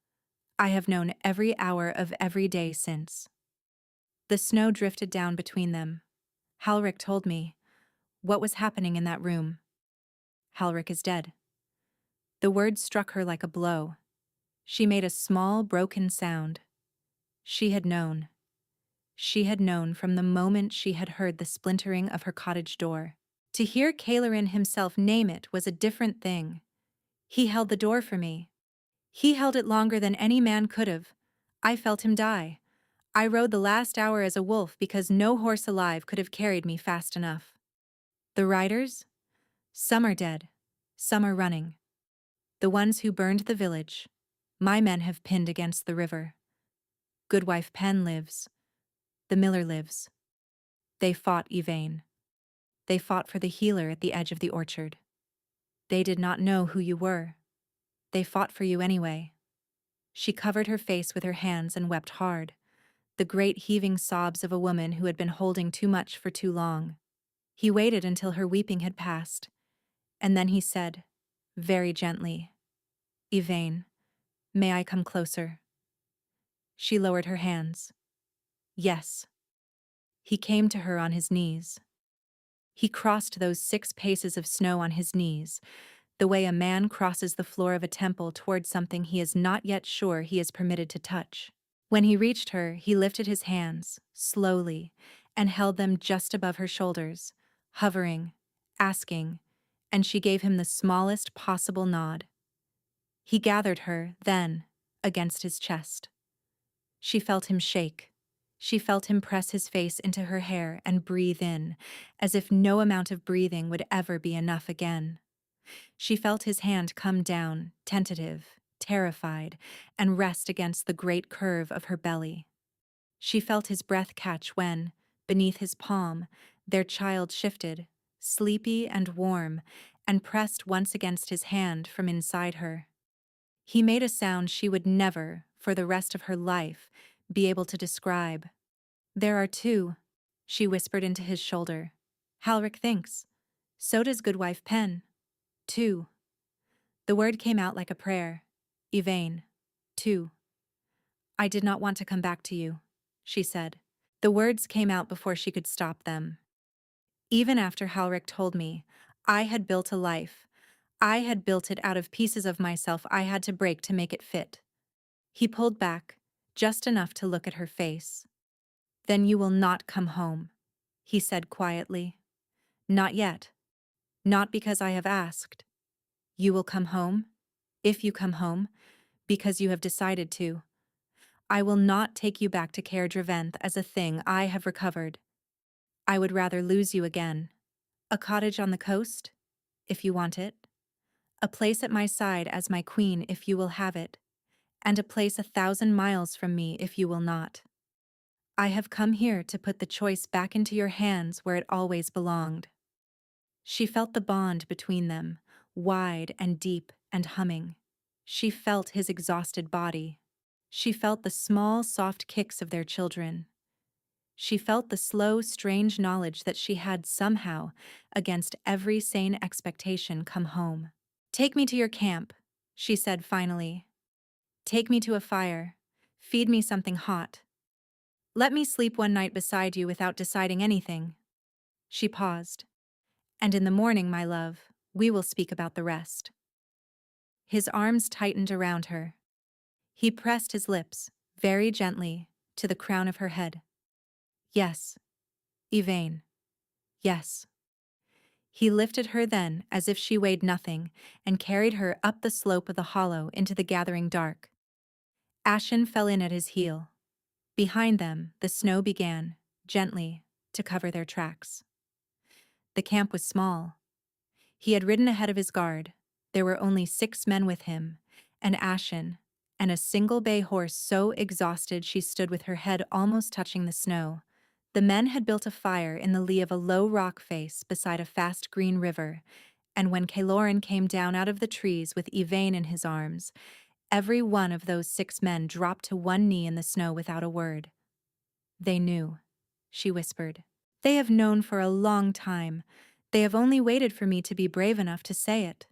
I have known every hour of every day since." The snow drifted down between them. "Halrich told me what was happening in that room." "Halrich is dead." The words struck her like a blow. She made a small, broken sound. She had known. She had known from the moment she had heard the splintering of her cottage door. To hear Kalerin himself name it was a different thing. "He held the door for me. He held it longer than any man could have. I felt him die. I rode the last hour as a wolf because no horse alive could have carried me fast enough. The riders? Some are dead. Some are running. The ones who burned the village, my men have pinned against the river. Goodwife Penn lives. The miller lives. They fought Yvain. They fought for the healer at the edge of the orchard. They did not know who you were. They fought for you anyway." She covered her face with her hands and wept hard. the great heaving sobs of a woman who had been holding too much for too long. He waited until her weeping had passed, and then he said, very gently, "Yvain, may I come closer?" She lowered her hands. Yes. He came to her on his knees. He crossed those 6 paces of snow on his knees, the way a man crosses the floor of a temple toward something he is not yet sure he is permitted to touch. When he reached her, he lifted his hands, slowly, and held them just above her shoulders, hovering, asking, and she gave him the smallest possible nod. He gathered her, then, against his chest. She felt him shake. She felt him press his face into her hair and breathe in, as if no amount of breathing would ever be enough again. She felt his hand come down, tentative, terrified, and rest against the great curve of her belly. She felt his breath catch when, beneath his palm, their child shifted, sleepy and warm, and pressed once against his hand from inside her. He made a sound she would never, for the rest of her life, be able to describe. "There are 2, she whispered into his shoulder. "Halrich thinks. So does Goodwife Penn. 2. The word came out like a prayer. "Yvain. 2. I did not want to come back to you," she said. The words came out before she could stop them. Even after Halrich told me, I had built a life. I had built it out of pieces of myself I had to break to make it fit. He pulled back, just enough to look at her face. "Then you will not come home," he said quietly. "Not yet. Not because I have asked. You will come home, if you come home, because you have decided to. I will not take you back to Caer Draventh as a thing I have recovered. I would rather lose you again. A cottage on the coast, if you want it. A place at my side as my queen if you will have it. And a place 1,000 miles from me if you will not. I have come here to put the choice back into your hands where it always belonged." She felt the bond between them, wide and deep and humming. She felt his exhausted body. She felt the small, soft kicks of their children. She felt the slow, strange knowledge that she had somehow, against every sane expectation, come home. "Take me to your camp," she said finally. "Take me to a fire. Feed me something hot. Let me sleep one night beside you without deciding anything." She paused. "And in the morning, my love, we will speak about the rest." His arms tightened around her. He pressed his lips, very gently, to the crown of her head. "Yes, Yvain. Yes." He lifted her then, as if she weighed nothing, and carried her up the slope of the hollow into the gathering dark. Ashen fell in at his heel. Behind them, the snow began, gently, to cover their tracks. The camp was small. He had ridden ahead of his guard. There were only 6 men with him, and Ashen, and a single bay horse so exhausted she stood with her head almost touching the snow. The men had built a fire in the lee of a low rock face beside a fast green river, and when Celorin came down out of the trees with Yvain in his arms, every one of those 6 men dropped to one knee in the snow without a word. "They knew," she whispered. "They have known for a long time. They have only waited for me to be brave enough to say it."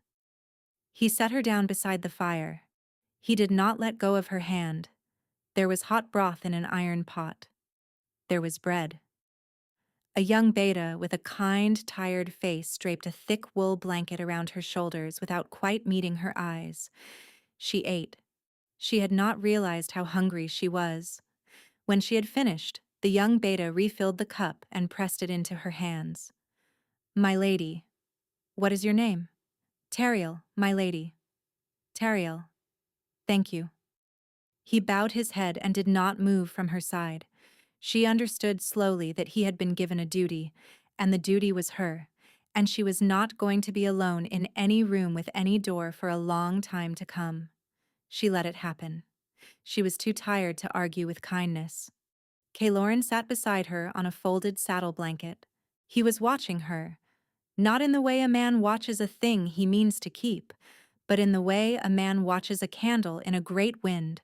He set her down beside the fire. He did not let go of her hand. There was hot broth in an iron pot. There was bread. A young beta with a kind, tired face draped a thick wool blanket around her shoulders without quite meeting her eyes. She ate. She had not realized how hungry she was. When she had finished, the young beta refilled the cup and pressed it into her hands. "My lady." "What is your name?" "Teriel, my lady." "Teriel. Thank you." He bowed his head and did not move from her side. She understood slowly that he had been given a duty, and the duty was her, and she was not going to be alone in any room with any door for a long time to come. She let it happen. She was too tired to argue with kindness. Celorin sat beside her on a folded saddle blanket. He was watching her, not in the way a man watches a thing he means to keep, but in the way a man watches a candle in a great wind,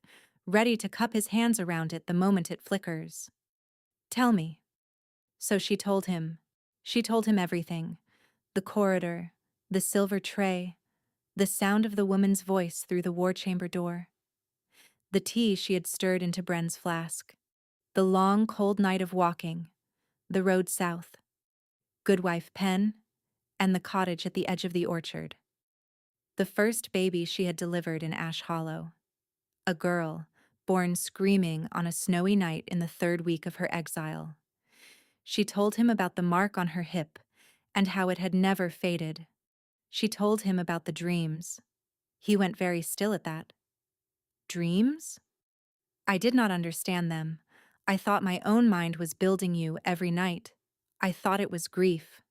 ready to cup his hands around it the moment it flickers. "Tell me." So she told him. She told him everything. The corridor, the silver tray, the sound of the woman's voice through the war chamber door, the tea she had stirred into Bren's flask, the long, cold night of walking, the road south, Goodwife Penn, and the cottage at the edge of the orchard. The first baby she had delivered in Ash Hollow. A girl, born screaming on a snowy night in the 3rd week of her exile. She told him about the mark on her hip and how it had never faded. She told him about the dreams. He went very still at that. Dreams? I did not understand them. I thought my own mind was building you every night. I thought it was grief.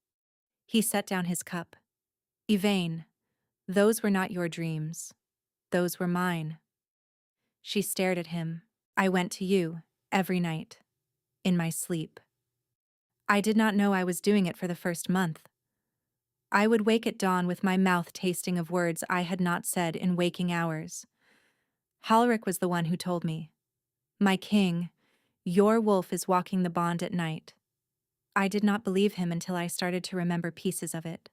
He set down his cup. Yvain, those were not your dreams. Those were mine. She stared at him. I went to you every night, in my sleep. I did not know I was doing it for the first month. I would wake at dawn with my mouth tasting of words I had not said in waking hours. Halrich was the one who told me, "My king, your wolf is walking the bond at night." I did not believe him until I started to remember pieces of it.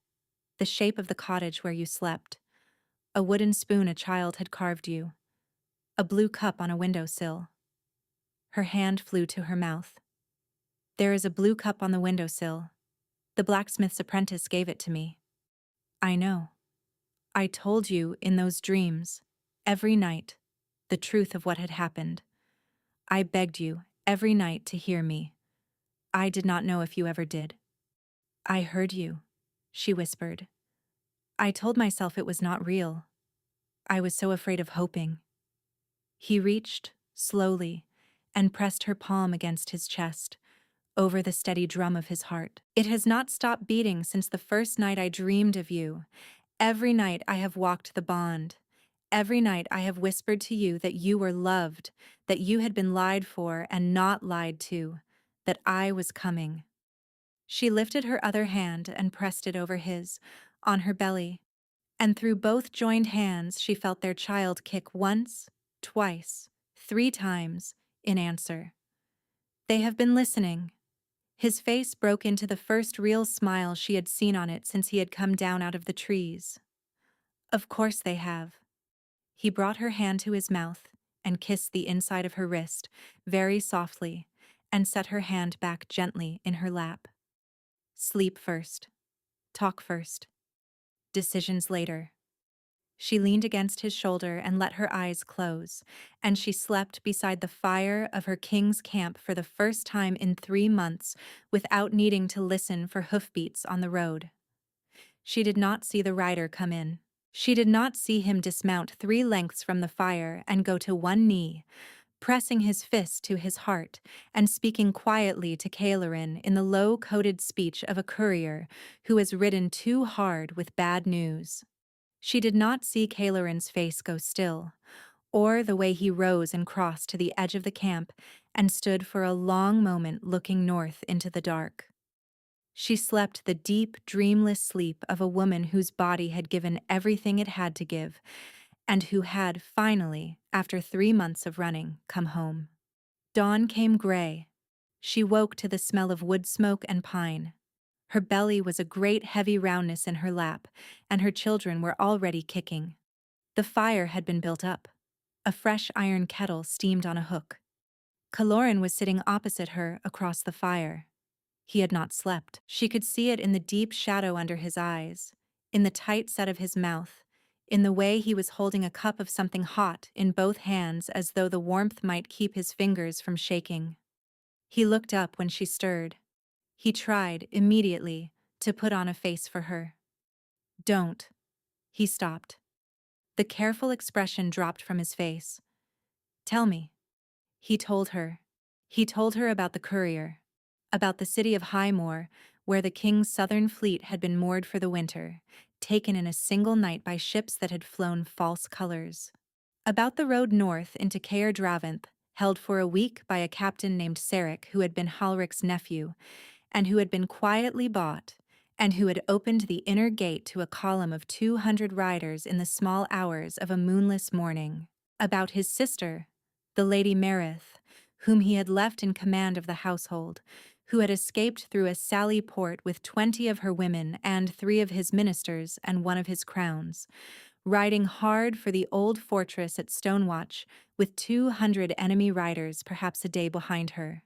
The shape of the cottage where you slept, a wooden spoon a child had carved you, a blue cup on a windowsill. Her hand flew to her mouth. "There is a blue cup on the windowsill. The blacksmith's apprentice gave it to me." I know. I told you in those dreams, every night, the truth of what had happened. I begged you every night to hear me. I did not know if you ever did. "I heard you," she whispered. "I told myself it was not real. I was so afraid of hoping." He reached, slowly, and pressed her palm against his chest, over the steady drum of his heart. "It has not stopped beating since the first night I dreamed of you. Every night I have walked the bond. Every night I have whispered to you that you were loved, that you had been lied for and not lied to, that I was coming." She lifted her other hand and pressed it over his, on her belly, and through both joined hands she felt their child kick once, twice, 3 times, in answer. "They have been listening." His face broke into the first real smile she had seen on it since he had come down out of the trees. "Of course they have." He brought her hand to his mouth and kissed the inside of her wrist, very softly, and set her hand back gently in her lap. "Sleep first. Talk first. Decisions later." She leaned against his shoulder and let her eyes close, and she slept beside the fire of her king's camp for the first time in 3 months without needing to listen for hoofbeats on the road. She did not see the rider come in. She did not see him dismount 3 lengths from the fire and go to one knee, pressing his fist to his heart and speaking quietly to Kailerin in the low-coded speech of a courier who has ridden too hard with bad news. She did not see Kailerin's face go still, or the way he rose and crossed to the edge of the camp and stood for a long moment looking north into the dark. She slept the deep, dreamless sleep of a woman whose body had given everything it had to give, and who had finally, after 3 months of running, come home. Dawn came gray. She woke to the smell of wood smoke and pine. Her belly was a great heavy roundness in her lap, and her children were already kicking. The fire had been built up. A fresh iron kettle steamed on a hook. Kalorin was sitting opposite her across the fire. He had not slept. She could see it in the deep shadow under his eyes, in the tight set of his mouth, in the way he was holding a cup of something hot in both hands as though the warmth might keep his fingers from shaking. He looked up when she stirred. He tried, immediately, to put on a face for her. "Don't." He stopped. The careful expression dropped from his face. "Tell me." He told her. He told her about the courier, about the city of Highmoor, where the king's southern fleet had been moored for the winter, taken in a single night by ships that had flown false colors. About the road north into Caer Dravanth, held for a week by a captain named Sarek who had been Halrich's nephew, and who had been quietly bought, and who had opened the inner gate to a column of 200 riders in the small hours of a moonless morning. About his sister, the Lady Meredith, whom he had left in command of the household, who had escaped through a sally port with 20 of her women and 3 of his ministers and 1 of his crowns, riding hard for the old fortress at Stonewatch with 200 enemy riders perhaps a day behind her.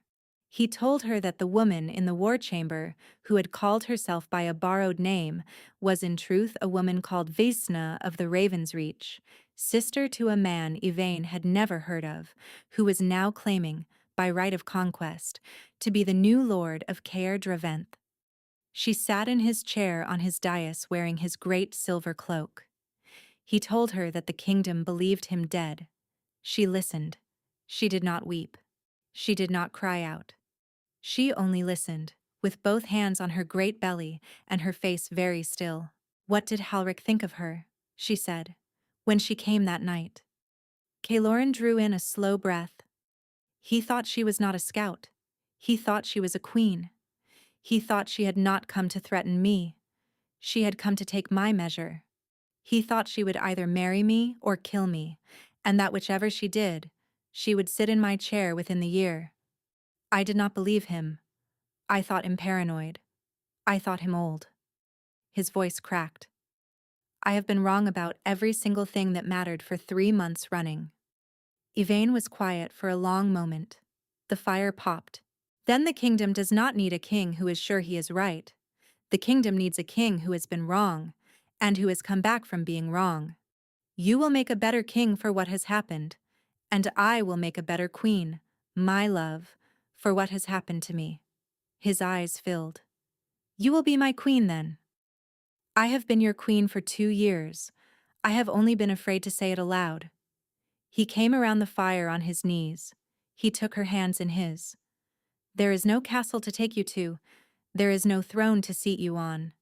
He told her that the woman in the war chamber, who had called herself by a borrowed name, was in truth a woman called Vesna of the Raven's Reach, sister to a man Yvain had never heard of, who was now claiming, by right of conquest, to be the new lord of Caer Draventh. She sat in his chair on his dais wearing his great silver cloak. He told her that the kingdom believed him dead. She listened. She did not weep. She did not cry out. She only listened, with both hands on her great belly and her face very still. What did Halrich think of her? She said, when she came that night. Caloran drew in a slow breath. He thought she was not a scout. He thought she was a queen. He thought she had not come to threaten me. She had come to take my measure. He thought she would either marry me or kill me, and that whichever she did, she would sit in my chair within the year. I did not believe him. I thought him paranoid. I thought him old. His voice cracked. I have been wrong about every single thing that mattered for 3 months running. Yvain was quiet for a long moment. The fire popped. Then the kingdom does not need a king who is sure he is right. The kingdom needs a king who has been wrong, and who has come back from being wrong. You will make a better king for what has happened, and I will make a better queen, my love, for what has happened to me. His eyes filled. You will be my queen then. I have been your queen for 2 years. I have only been afraid to say it aloud. He came around the fire on his knees. He took her hands in his. There is no castle to take you to. There is no throne to seat you on.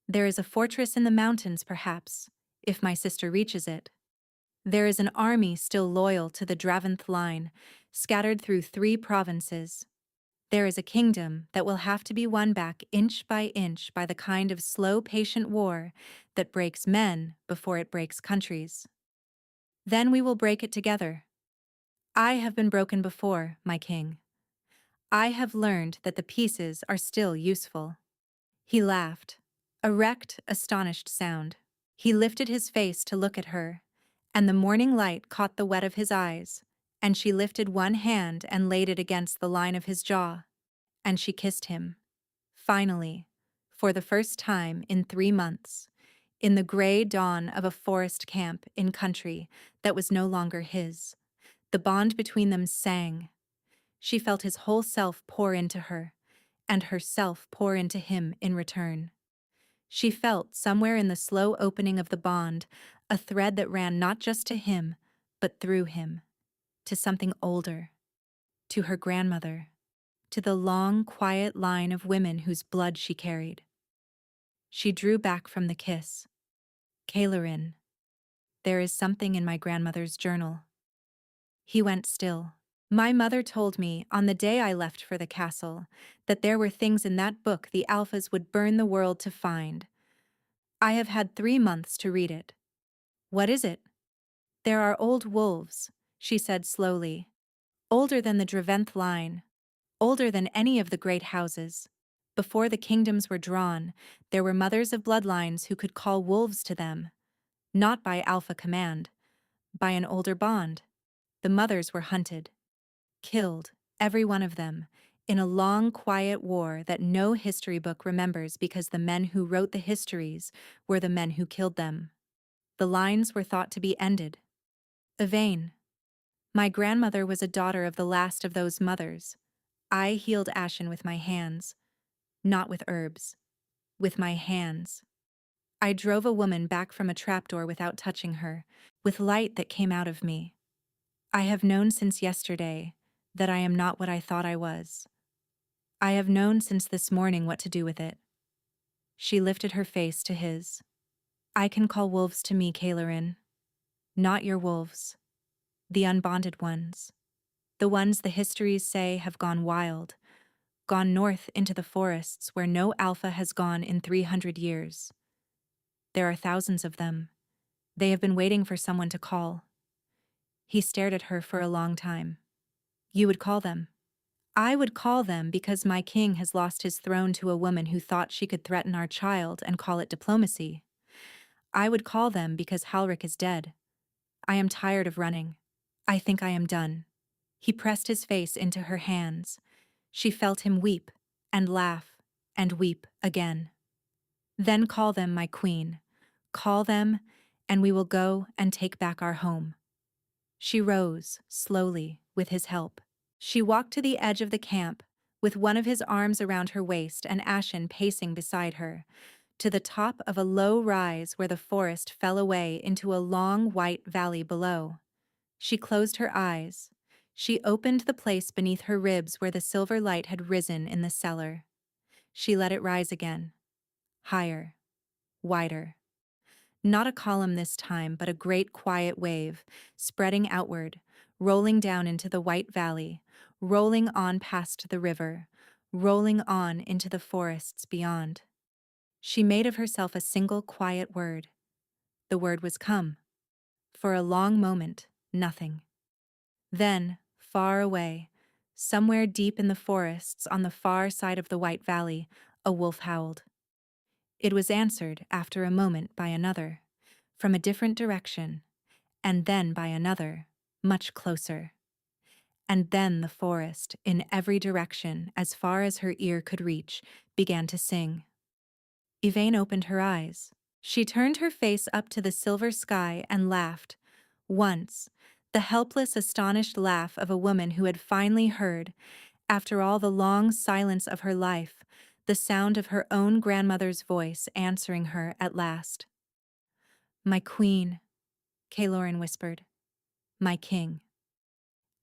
There is a fortress in the mountains, perhaps, if my sister reaches it. There is an army still loyal to the Draventh line, scattered through 3 provinces. There is a kingdom that will have to be won back inch by the kind of slow, patient war that breaks men before it breaks countries. Then we will break it together. I have been broken before, my king. I have learned that the pieces are still useful. He laughed, a wrecked, astonished sound. He lifted his face to look at her, and the morning light caught the wet of his eyes, and she lifted one hand and laid it against the line of his jaw, and she kissed him. Finally, for the first time in 3 months, in the gray dawn of a forest camp in country that was no longer his, the bond between them sang. She felt his whole self pour into her, and herself pour into him in return. She felt, somewhere in the slow opening of the bond, a thread that ran not just to him, but through him, to something older, to her grandmother, to the long, quiet line of women whose blood she carried. She drew back from the kiss. Caloran, there is something in my grandmother's journal. He went still. My mother told me, on the day I left for the castle, that there were things in that book the Alphas would burn the world to find. I have had 3 months to read it. What is it? There are old wolves, she said slowly. Older than the Draventh line. Older than any of the great houses. Before the kingdoms were drawn, there were mothers of bloodlines who could call wolves to them. Not by alpha command. By an older bond. The mothers were hunted. Killed, every one of them, in a long, quiet war that no history book remembers because the men who wrote the histories were the men who killed them. The lines were thought to be ended. Yvain. My grandmother was a daughter of the last of those mothers. I healed Ashen with my hands. Not with herbs. With my hands. I drove a woman back from a trapdoor without touching her, with light that came out of me. I have known since yesterday that I am not what I thought I was. I have known since this morning what to do with it. She lifted her face to his. I can call wolves to me, Caloran. Not your wolves. The unbonded ones. The ones the histories say have gone wild, gone north into the forests where no alpha has gone in 300 years. There are thousands of them. They have been waiting for someone to call. He stared at her for a long time. You would call them? I would call them because my king has lost his throne to a woman who thought she could threaten our child and call it diplomacy. I would call them because Halrich is dead. I am tired of running. I think I am done. He pressed his face into her hands. She felt him weep, and laugh, and weep again. Then call them, my queen. Call them, and we will go and take back our home. She rose, slowly, with his help. She walked to the edge of the camp, with one of his arms around her waist and Ashen pacing beside her, to the top of a low rise where the forest fell away into a long white valley below. She closed her eyes. She opened the place beneath her ribs where the silver light had risen in the cellar. She let it rise again. Higher. Wider. Not a column this time, but a great quiet wave, spreading outward, rolling down into the white valley, rolling on past the river, rolling on into the forests beyond. She made of herself a single quiet word. The word was come. For a long moment, nothing. Then, far away, somewhere deep in the forests on the far side of the White Valley, a wolf howled. It was answered after a moment by another, from a different direction, and then by another, much closer. And then the forest, in every direction, as far as her ear could reach, began to sing. Yvain opened her eyes. She turned her face up to the silver sky and laughed. Once, the helpless, astonished laugh of a woman who had finally heard, after all the long silence of her life, the sound of her own grandmother's voice answering her at last. My queen, Kaloran whispered. My king.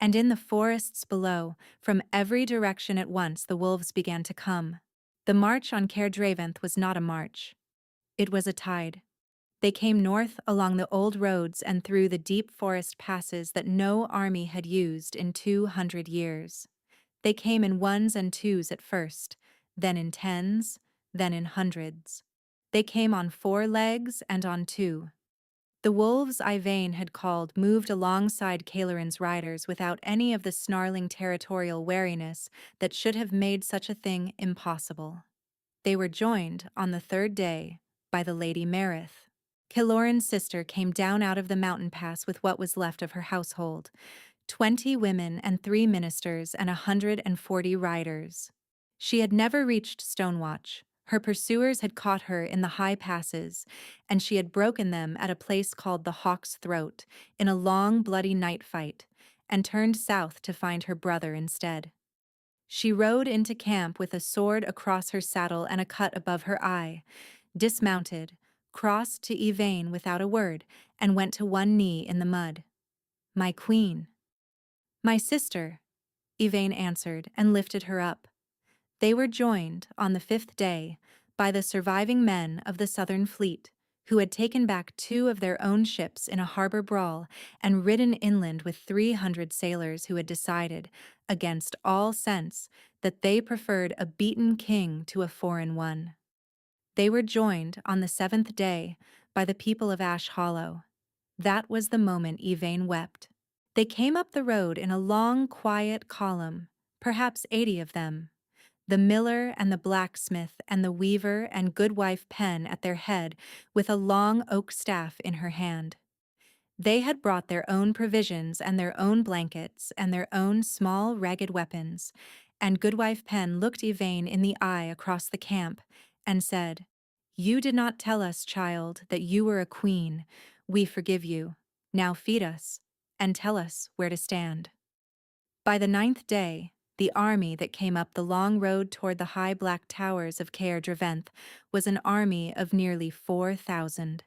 And in the forests below, from every direction at once, the wolves began to come. The march on Caer Draventh was not a march. It was a tide. They came north along the old roads and through the deep forest passes that no army had used in 200 years. They came in ones and twos at first, then in tens, then in hundreds. They came on 4 legs and on 2. The wolves Yvain had called moved alongside Kaloran's riders without any of the snarling territorial wariness that should have made such a thing impossible. They were joined, on the 3rd day, by the Lady Marith. Kaloran's sister came down out of the mountain pass with what was left of her household, 20 women and 3 ministers and 140 riders. She had never reached Stonewatch. Her pursuers had caught her in the high passes, and she had broken them at a place called the Hawk's Throat, in a long, bloody night fight, and turned south to find her brother instead. She rode into camp with a sword across her saddle and a cut above her eye, dismounted, crossed to Yvain without a word, and went to one knee in the mud. My queen. My sister, Yvain answered and lifted her up. They were joined, on the 5th day, by the surviving men of the Southern Fleet, who had taken back 2 of their own ships in a harbor brawl and ridden inland with 300 sailors who had decided, against all sense, that they preferred a beaten king to a foreign one. They were joined, on the 7th day, by the people of Ash Hollow. That was the moment Yvain wept. They came up the road in a long, quiet column, perhaps 80 of them, the miller and the blacksmith and the weaver and goodwife Pen at their head with a long oak staff in her hand. They had brought their own provisions and their own blankets and their own small ragged weapons, and goodwife Pen looked Yvain in the eye across the camp and said, You did not tell us, child, that you were a queen. We forgive you. Now feed us, and tell us where to stand. By the 9th day, the army that came up the long road toward the high black towers of Caer Draventh was an army of nearly 4,000.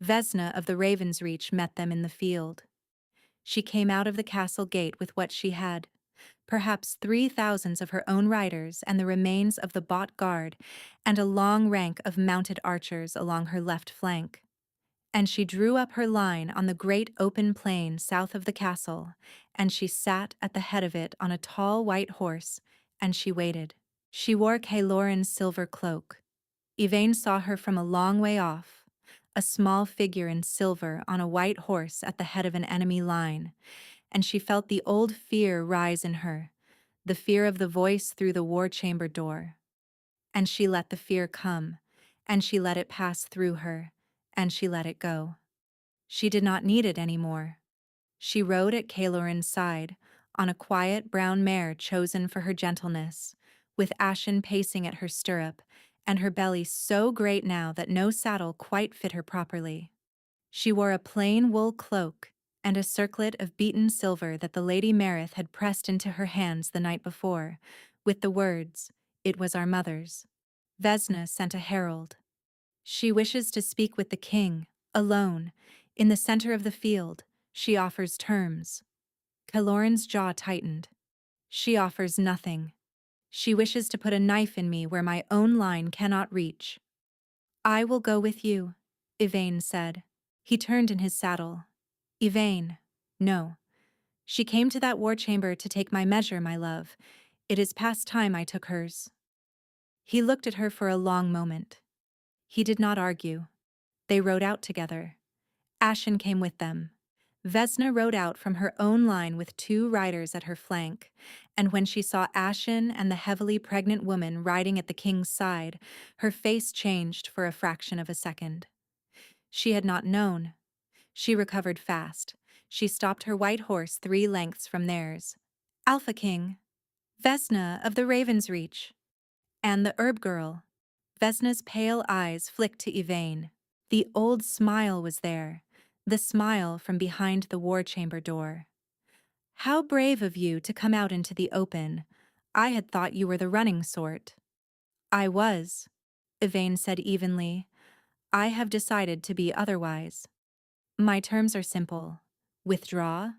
Vesna of the Raven's Reach met them in the field. She came out of the castle gate with what she had, perhaps 3,000 of her own riders and the remains of the bought guard, and a long rank of mounted archers along her left flank. And she drew up her line on the great open plain south of the castle, and she sat at the head of it on a tall white horse, and she waited. She wore Kaloran's silver cloak. Yvain saw her from a long way off, a small figure in silver on a white horse at the head of an enemy line, and she felt the old fear rise in her, the fear of the voice through the war chamber door. And she let the fear come, and she let it pass through her, and she let it go. She did not need it anymore. She rode at Calorin's side, on a quiet brown mare chosen for her gentleness, with Ashen pacing at her stirrup, and her belly so great now that no saddle quite fit her properly. She wore a plain wool cloak, and a circlet of beaten silver that the Lady Marith had pressed into her hands the night before, with the words, "It was our mother's." Vesna sent a herald. She wishes to speak with the king, alone, in the center of the field. She offers terms. Calorin's jaw tightened. She offers nothing. She wishes to put a knife in me where my own line cannot reach. I will go with you, Yvain said. He turned in his saddle. Yvain, no. She came to that war chamber to take my measure, my love. It is past time I took hers. He looked at her for a long moment. He did not argue. They rode out together. Ashen came with them. Vesna rode out from her own line with 2 riders at her flank, and when she saw Ashen and the heavily pregnant woman riding at the king's side, her face changed for a fraction of a second. She had not known. She recovered fast. She stopped her white horse 3 lengths from theirs. Alpha King, Vesna of the Raven's Reach, and the herb girl. Vesna's pale eyes flicked to Yvain. The old smile was there, the smile from behind the war chamber door. How brave of you to come out into the open. I had thought you were the running sort. I was, Yvain said evenly. I have decided to be otherwise. My terms are simple. Withdraw,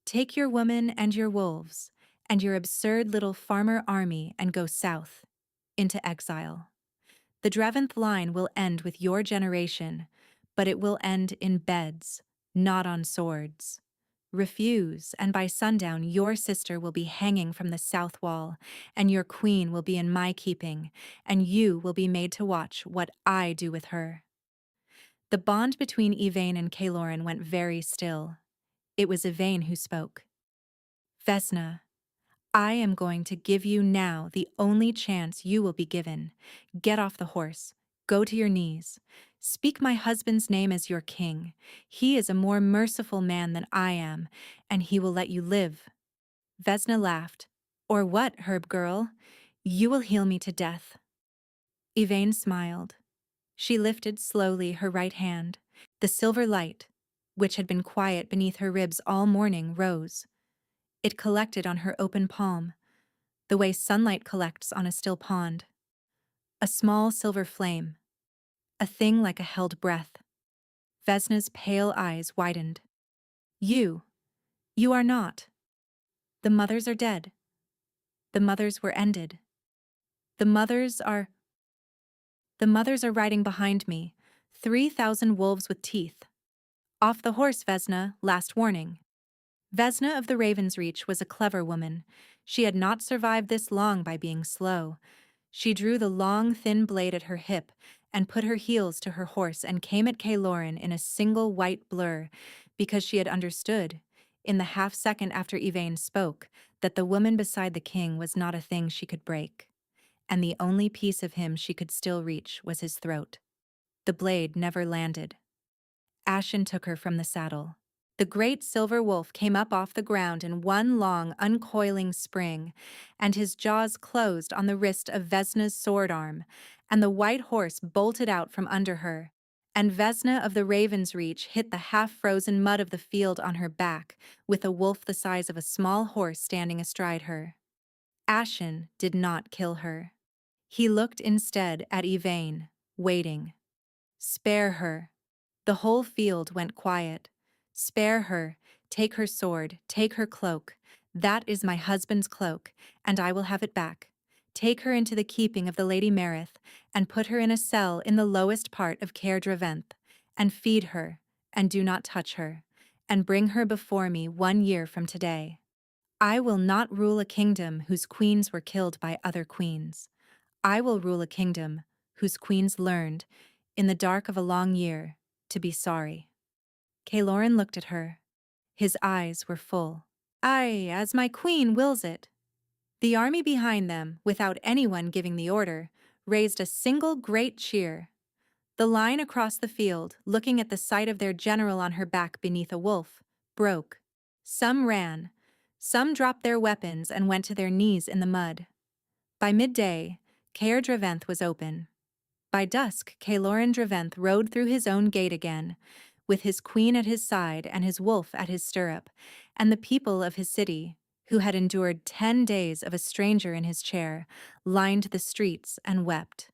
take your woman and your wolves, and your absurd little farmer army and go south, into exile. The Dreventh line will end with your generation, but it will end in beds, not on swords. Refuse, and by sundown your sister will be hanging from the south wall, and your queen will be in my keeping, and you will be made to watch what I do with her. The bond between Yvain and Calorin went very still. It was Yvain who spoke. Vesna, I am going to give you now the only chance you will be given. Get off the horse. Go to your knees. Speak my husband's name as your king. He is a more merciful man than I am, and he will let you live. Vesna laughed. Or what, herb girl? You will heal me to death. Yvain smiled. She lifted slowly her right hand. The silver light, which had been quiet beneath her ribs all morning, rose. It collected on her open palm, the way sunlight collects on a still pond. A small silver flame, a thing like a held breath. Vesna's pale eyes widened. You are not. The mothers are dead. The mothers were ended. The mothers are riding behind me, 3,000 wolves with teeth. Off the horse, Vesna, last warning. Vesna of the Raven's Reach was a clever woman. She had not survived this long by being slow. She drew the long, thin blade at her hip and put her heels to her horse and came at Calorin in a single white blur, because she had understood, in the half-second after Yvain spoke, that the woman beside the king was not a thing she could break, and the only piece of him she could still reach was his throat. The blade never landed. Ashen took her from the saddle. The great silver wolf came up off the ground in one long, uncoiling spring, and his jaws closed on the wrist of Vesna's sword arm, and the white horse bolted out from under her, and Vesna of the Raven's Reach hit the half-frozen mud of the field on her back, with a wolf the size of a small horse standing astride her. Ashen did not kill her. He looked instead at Yvain, waiting. Spare her. The whole field went quiet. Spare her, take her sword, take her cloak. That is my husband's cloak, and I will have it back. Take her into the keeping of the Lady Marith, and put her in a cell in the lowest part of Caer Dreventh, and feed her, and do not touch her, and bring her before me 1 year from today. I will not rule a kingdom whose queens were killed by other queens. I will rule a kingdom whose queens learned, in the dark of a long year, to be sorry. Caloran looked at her. His eyes were full. "Aye, as my queen wills it." The army behind them, without anyone giving the order, raised a single great cheer. The line across the field, looking at the sight of their general on her back beneath a wolf, broke. Some ran. Some dropped their weapons and went to their knees in the mud. By midday, Caer Draventh was open. By dusk, Caloran Draventh rode through his own gate again, with his queen at his side and his wolf at his stirrup, and the people of his city, who had endured 10 days of a stranger in his chair, lined the streets and wept.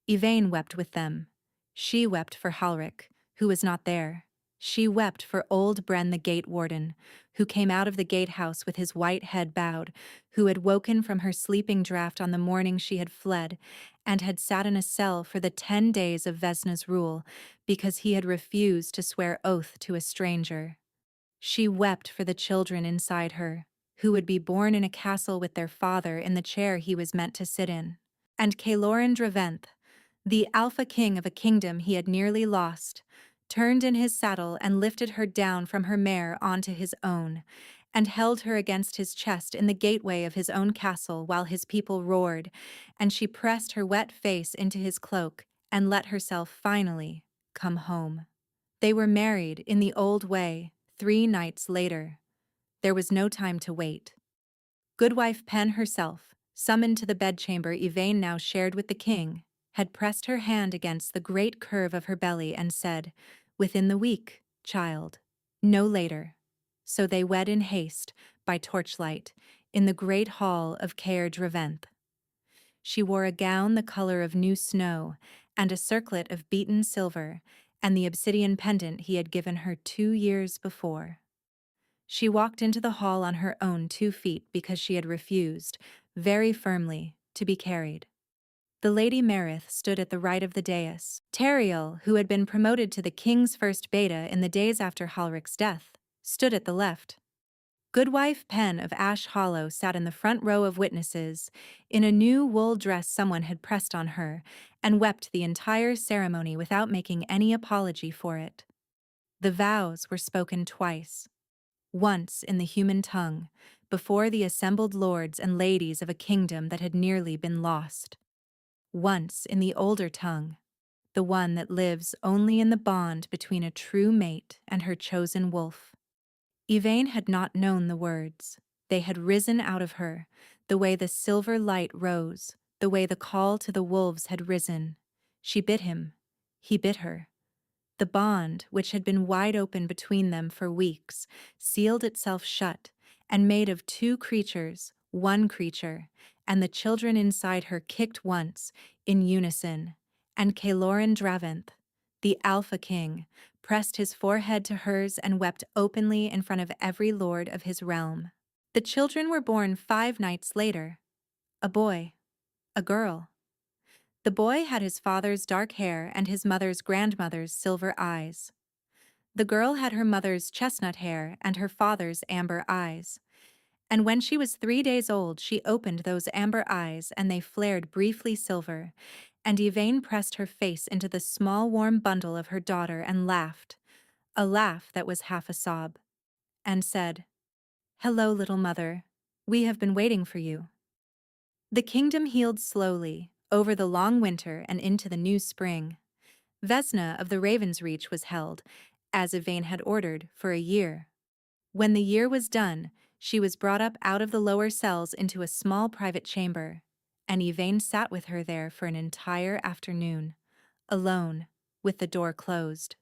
Yvain wept with them. She wept for Halrich, who was not there. She wept for old Bren the gate warden, who came out of the gatehouse with his white head bowed, who had woken from her sleeping draught on the morning she had fled, and had sat in a cell for the 10 days of Vesna's rule, because he had refused to swear oath to a stranger. She wept for the children inside her, who would be born in a castle with their father in the chair he was meant to sit in. And Caloran Draventh, the alpha king of a kingdom he had nearly lost, turned in his saddle and lifted her down from her mare onto his own, and held her against his chest in the gateway of his own castle while his people roared, and she pressed her wet face into his cloak and let herself finally come home. They were married in the old way 3 nights later. There was no time to wait. Goodwife Pen herself, summoned to the bedchamber Yvain now shared with the king, had pressed her hand against the great curve of her belly and said, "Within the week, child, no later." So they wed in haste, by torchlight, in the great hall of Caer Draventh. She wore a gown the color of new snow, and a circlet of beaten silver, and the obsidian pendant he had given her 2 years before. She walked into the hall on her own 2 feet because she had refused, very firmly, to be carried. The Lady Merith stood at the right of the dais. Teriel, who had been promoted to the king's first beta in the days after Halrich's death, stood at the left. Goodwife Pen of Ash Hollow sat in the front row of witnesses, in a new wool dress someone had pressed on her, and wept the entire ceremony without making any apology for it. The vows were spoken twice. Once in the human tongue, before the assembled lords and ladies of a kingdom that had nearly been lost. Once in the older tongue, the one that lives only in the bond between a true mate and her chosen wolf. Yvain had not known the words. They had risen out of her, the way the silver light rose, the way the call to the wolves had risen. She bit him. He bit her. The bond, which had been wide open between them for weeks, sealed itself shut, and made of 2 creatures, 1 creature, and the children inside her kicked once, in unison, and Caloran Draventh, the Alpha King, pressed his forehead to hers and wept openly in front of every lord of his realm. The children were born 5 nights later. A boy. A girl. The boy had his father's dark hair and his mother's grandmother's silver eyes. The girl had her mother's chestnut hair and her father's amber eyes. And when she was 3 days old, she opened those amber eyes and they flared briefly silver, and Yvain pressed her face into the small warm bundle of her daughter and laughed, a laugh that was half a sob, and said, "Hello, little mother. We have been waiting for you." The kingdom healed slowly, over the long winter and into the new spring. Vesna of the Raven's Reach was held, as Yvain had ordered, for a year. When the year was done, she was brought up out of the lower cells into a small private chamber, and Yvain sat with her there for an entire afternoon, alone, with the door closed.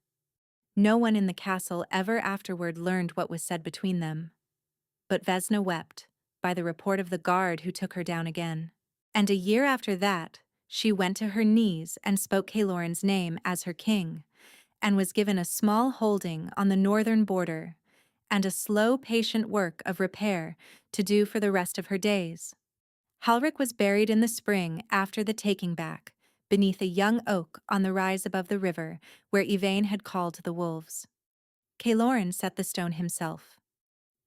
No one in the castle ever afterward learned what was said between them. But Vesna wept, by the report of the guard who took her down again. And a year after that, she went to her knees and spoke Caloran's name as her king, and was given a small holding on the northern border, and a slow, patient work of repair to do for the rest of her days. Halrich was buried in the spring after the taking back, beneath a young oak on the rise above the river where Yvain had called the wolves. Caloran set the stone himself.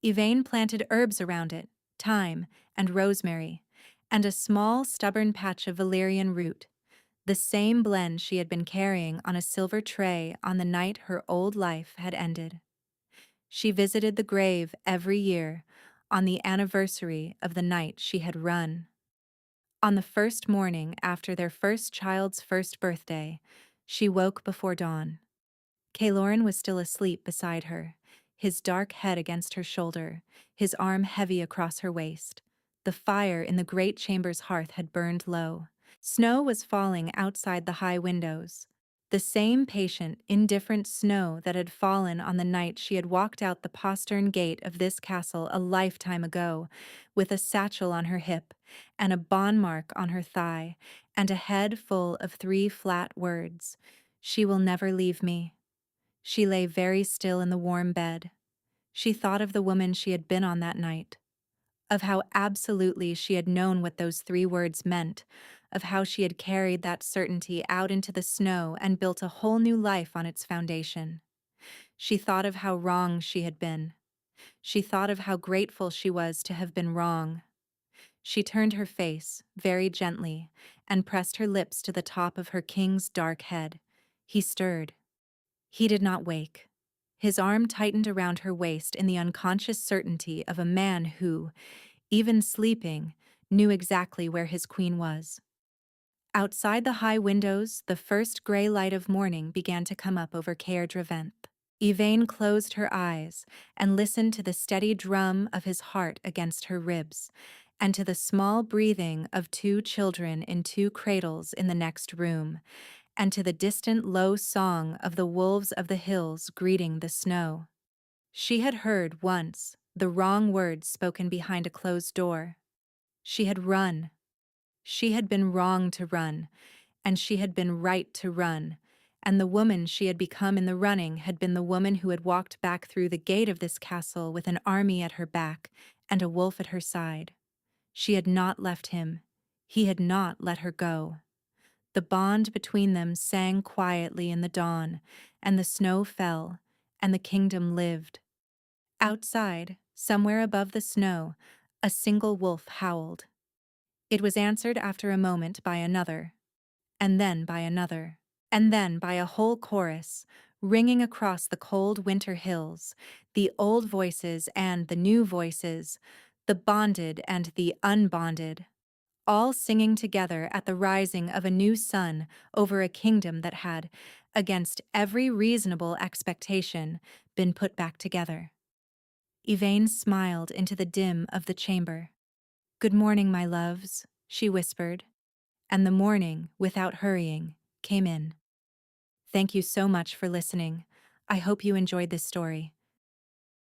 Yvain planted herbs around it, thyme and rosemary, and a small, stubborn patch of valerian root, the same blend she had been carrying on a silver tray on the night her old life had ended. She visited the grave every year on the anniversary of the night she had run. On the first morning after their first child's first birthday, she woke before dawn. Kaloran was still asleep beside her, his dark head against her shoulder, his arm heavy across her waist. The fire in the great chamber's hearth had burned low. Snow was falling outside the high windows. The same patient, indifferent snow that had fallen on the night she had walked out the postern gate of this castle a lifetime ago, with a satchel on her hip, and a bond mark on her thigh, and a head full of 3 flat words: "She will never leave me." She lay very still in the warm bed. She thought of the woman she had been on that night, of how absolutely she had known what those 3 words meant, of how she had carried that certainty out into the snow and built a whole new life on its foundation. She thought of how wrong she had been. She thought of how grateful she was to have been wrong. She turned her face, very gently, and pressed her lips to the top of her king's dark head. He stirred. He did not wake. His arm tightened around her waist in the unconscious certainty of a man who, even sleeping, knew exactly where his queen was. Outside the high windows, the first gray light of morning began to come up over Caer Drevent. Yvain closed her eyes and listened to the steady drum of his heart against her ribs, and to the small breathing of 2 children in 2 cradles in the next room, and to the distant low song of the wolves of the hills greeting the snow. She had heard, once, the wrong words spoken behind a closed door. She had run. She had been wrong to run, and she had been right to run, and the woman she had become in the running had been the woman who had walked back through the gate of this castle with an army at her back and a wolf at her side. She had not left him. He had not let her go. The bond between them sang quietly in the dawn, and the snow fell, and the kingdom lived. Outside, somewhere above the snow, a single wolf howled. It was answered after a moment by another, and then by another, and then by a whole chorus, ringing across the cold winter hills, the old voices and the new voices, the bonded and the unbonded, all singing together at the rising of a new sun over a kingdom that had, against every reasonable expectation, been put back together. Yvain smiled into the dim of the chamber. "Good morning, my loves," she whispered, and the morning, without hurrying, came in. Thank you so much for listening. I hope you enjoyed this story.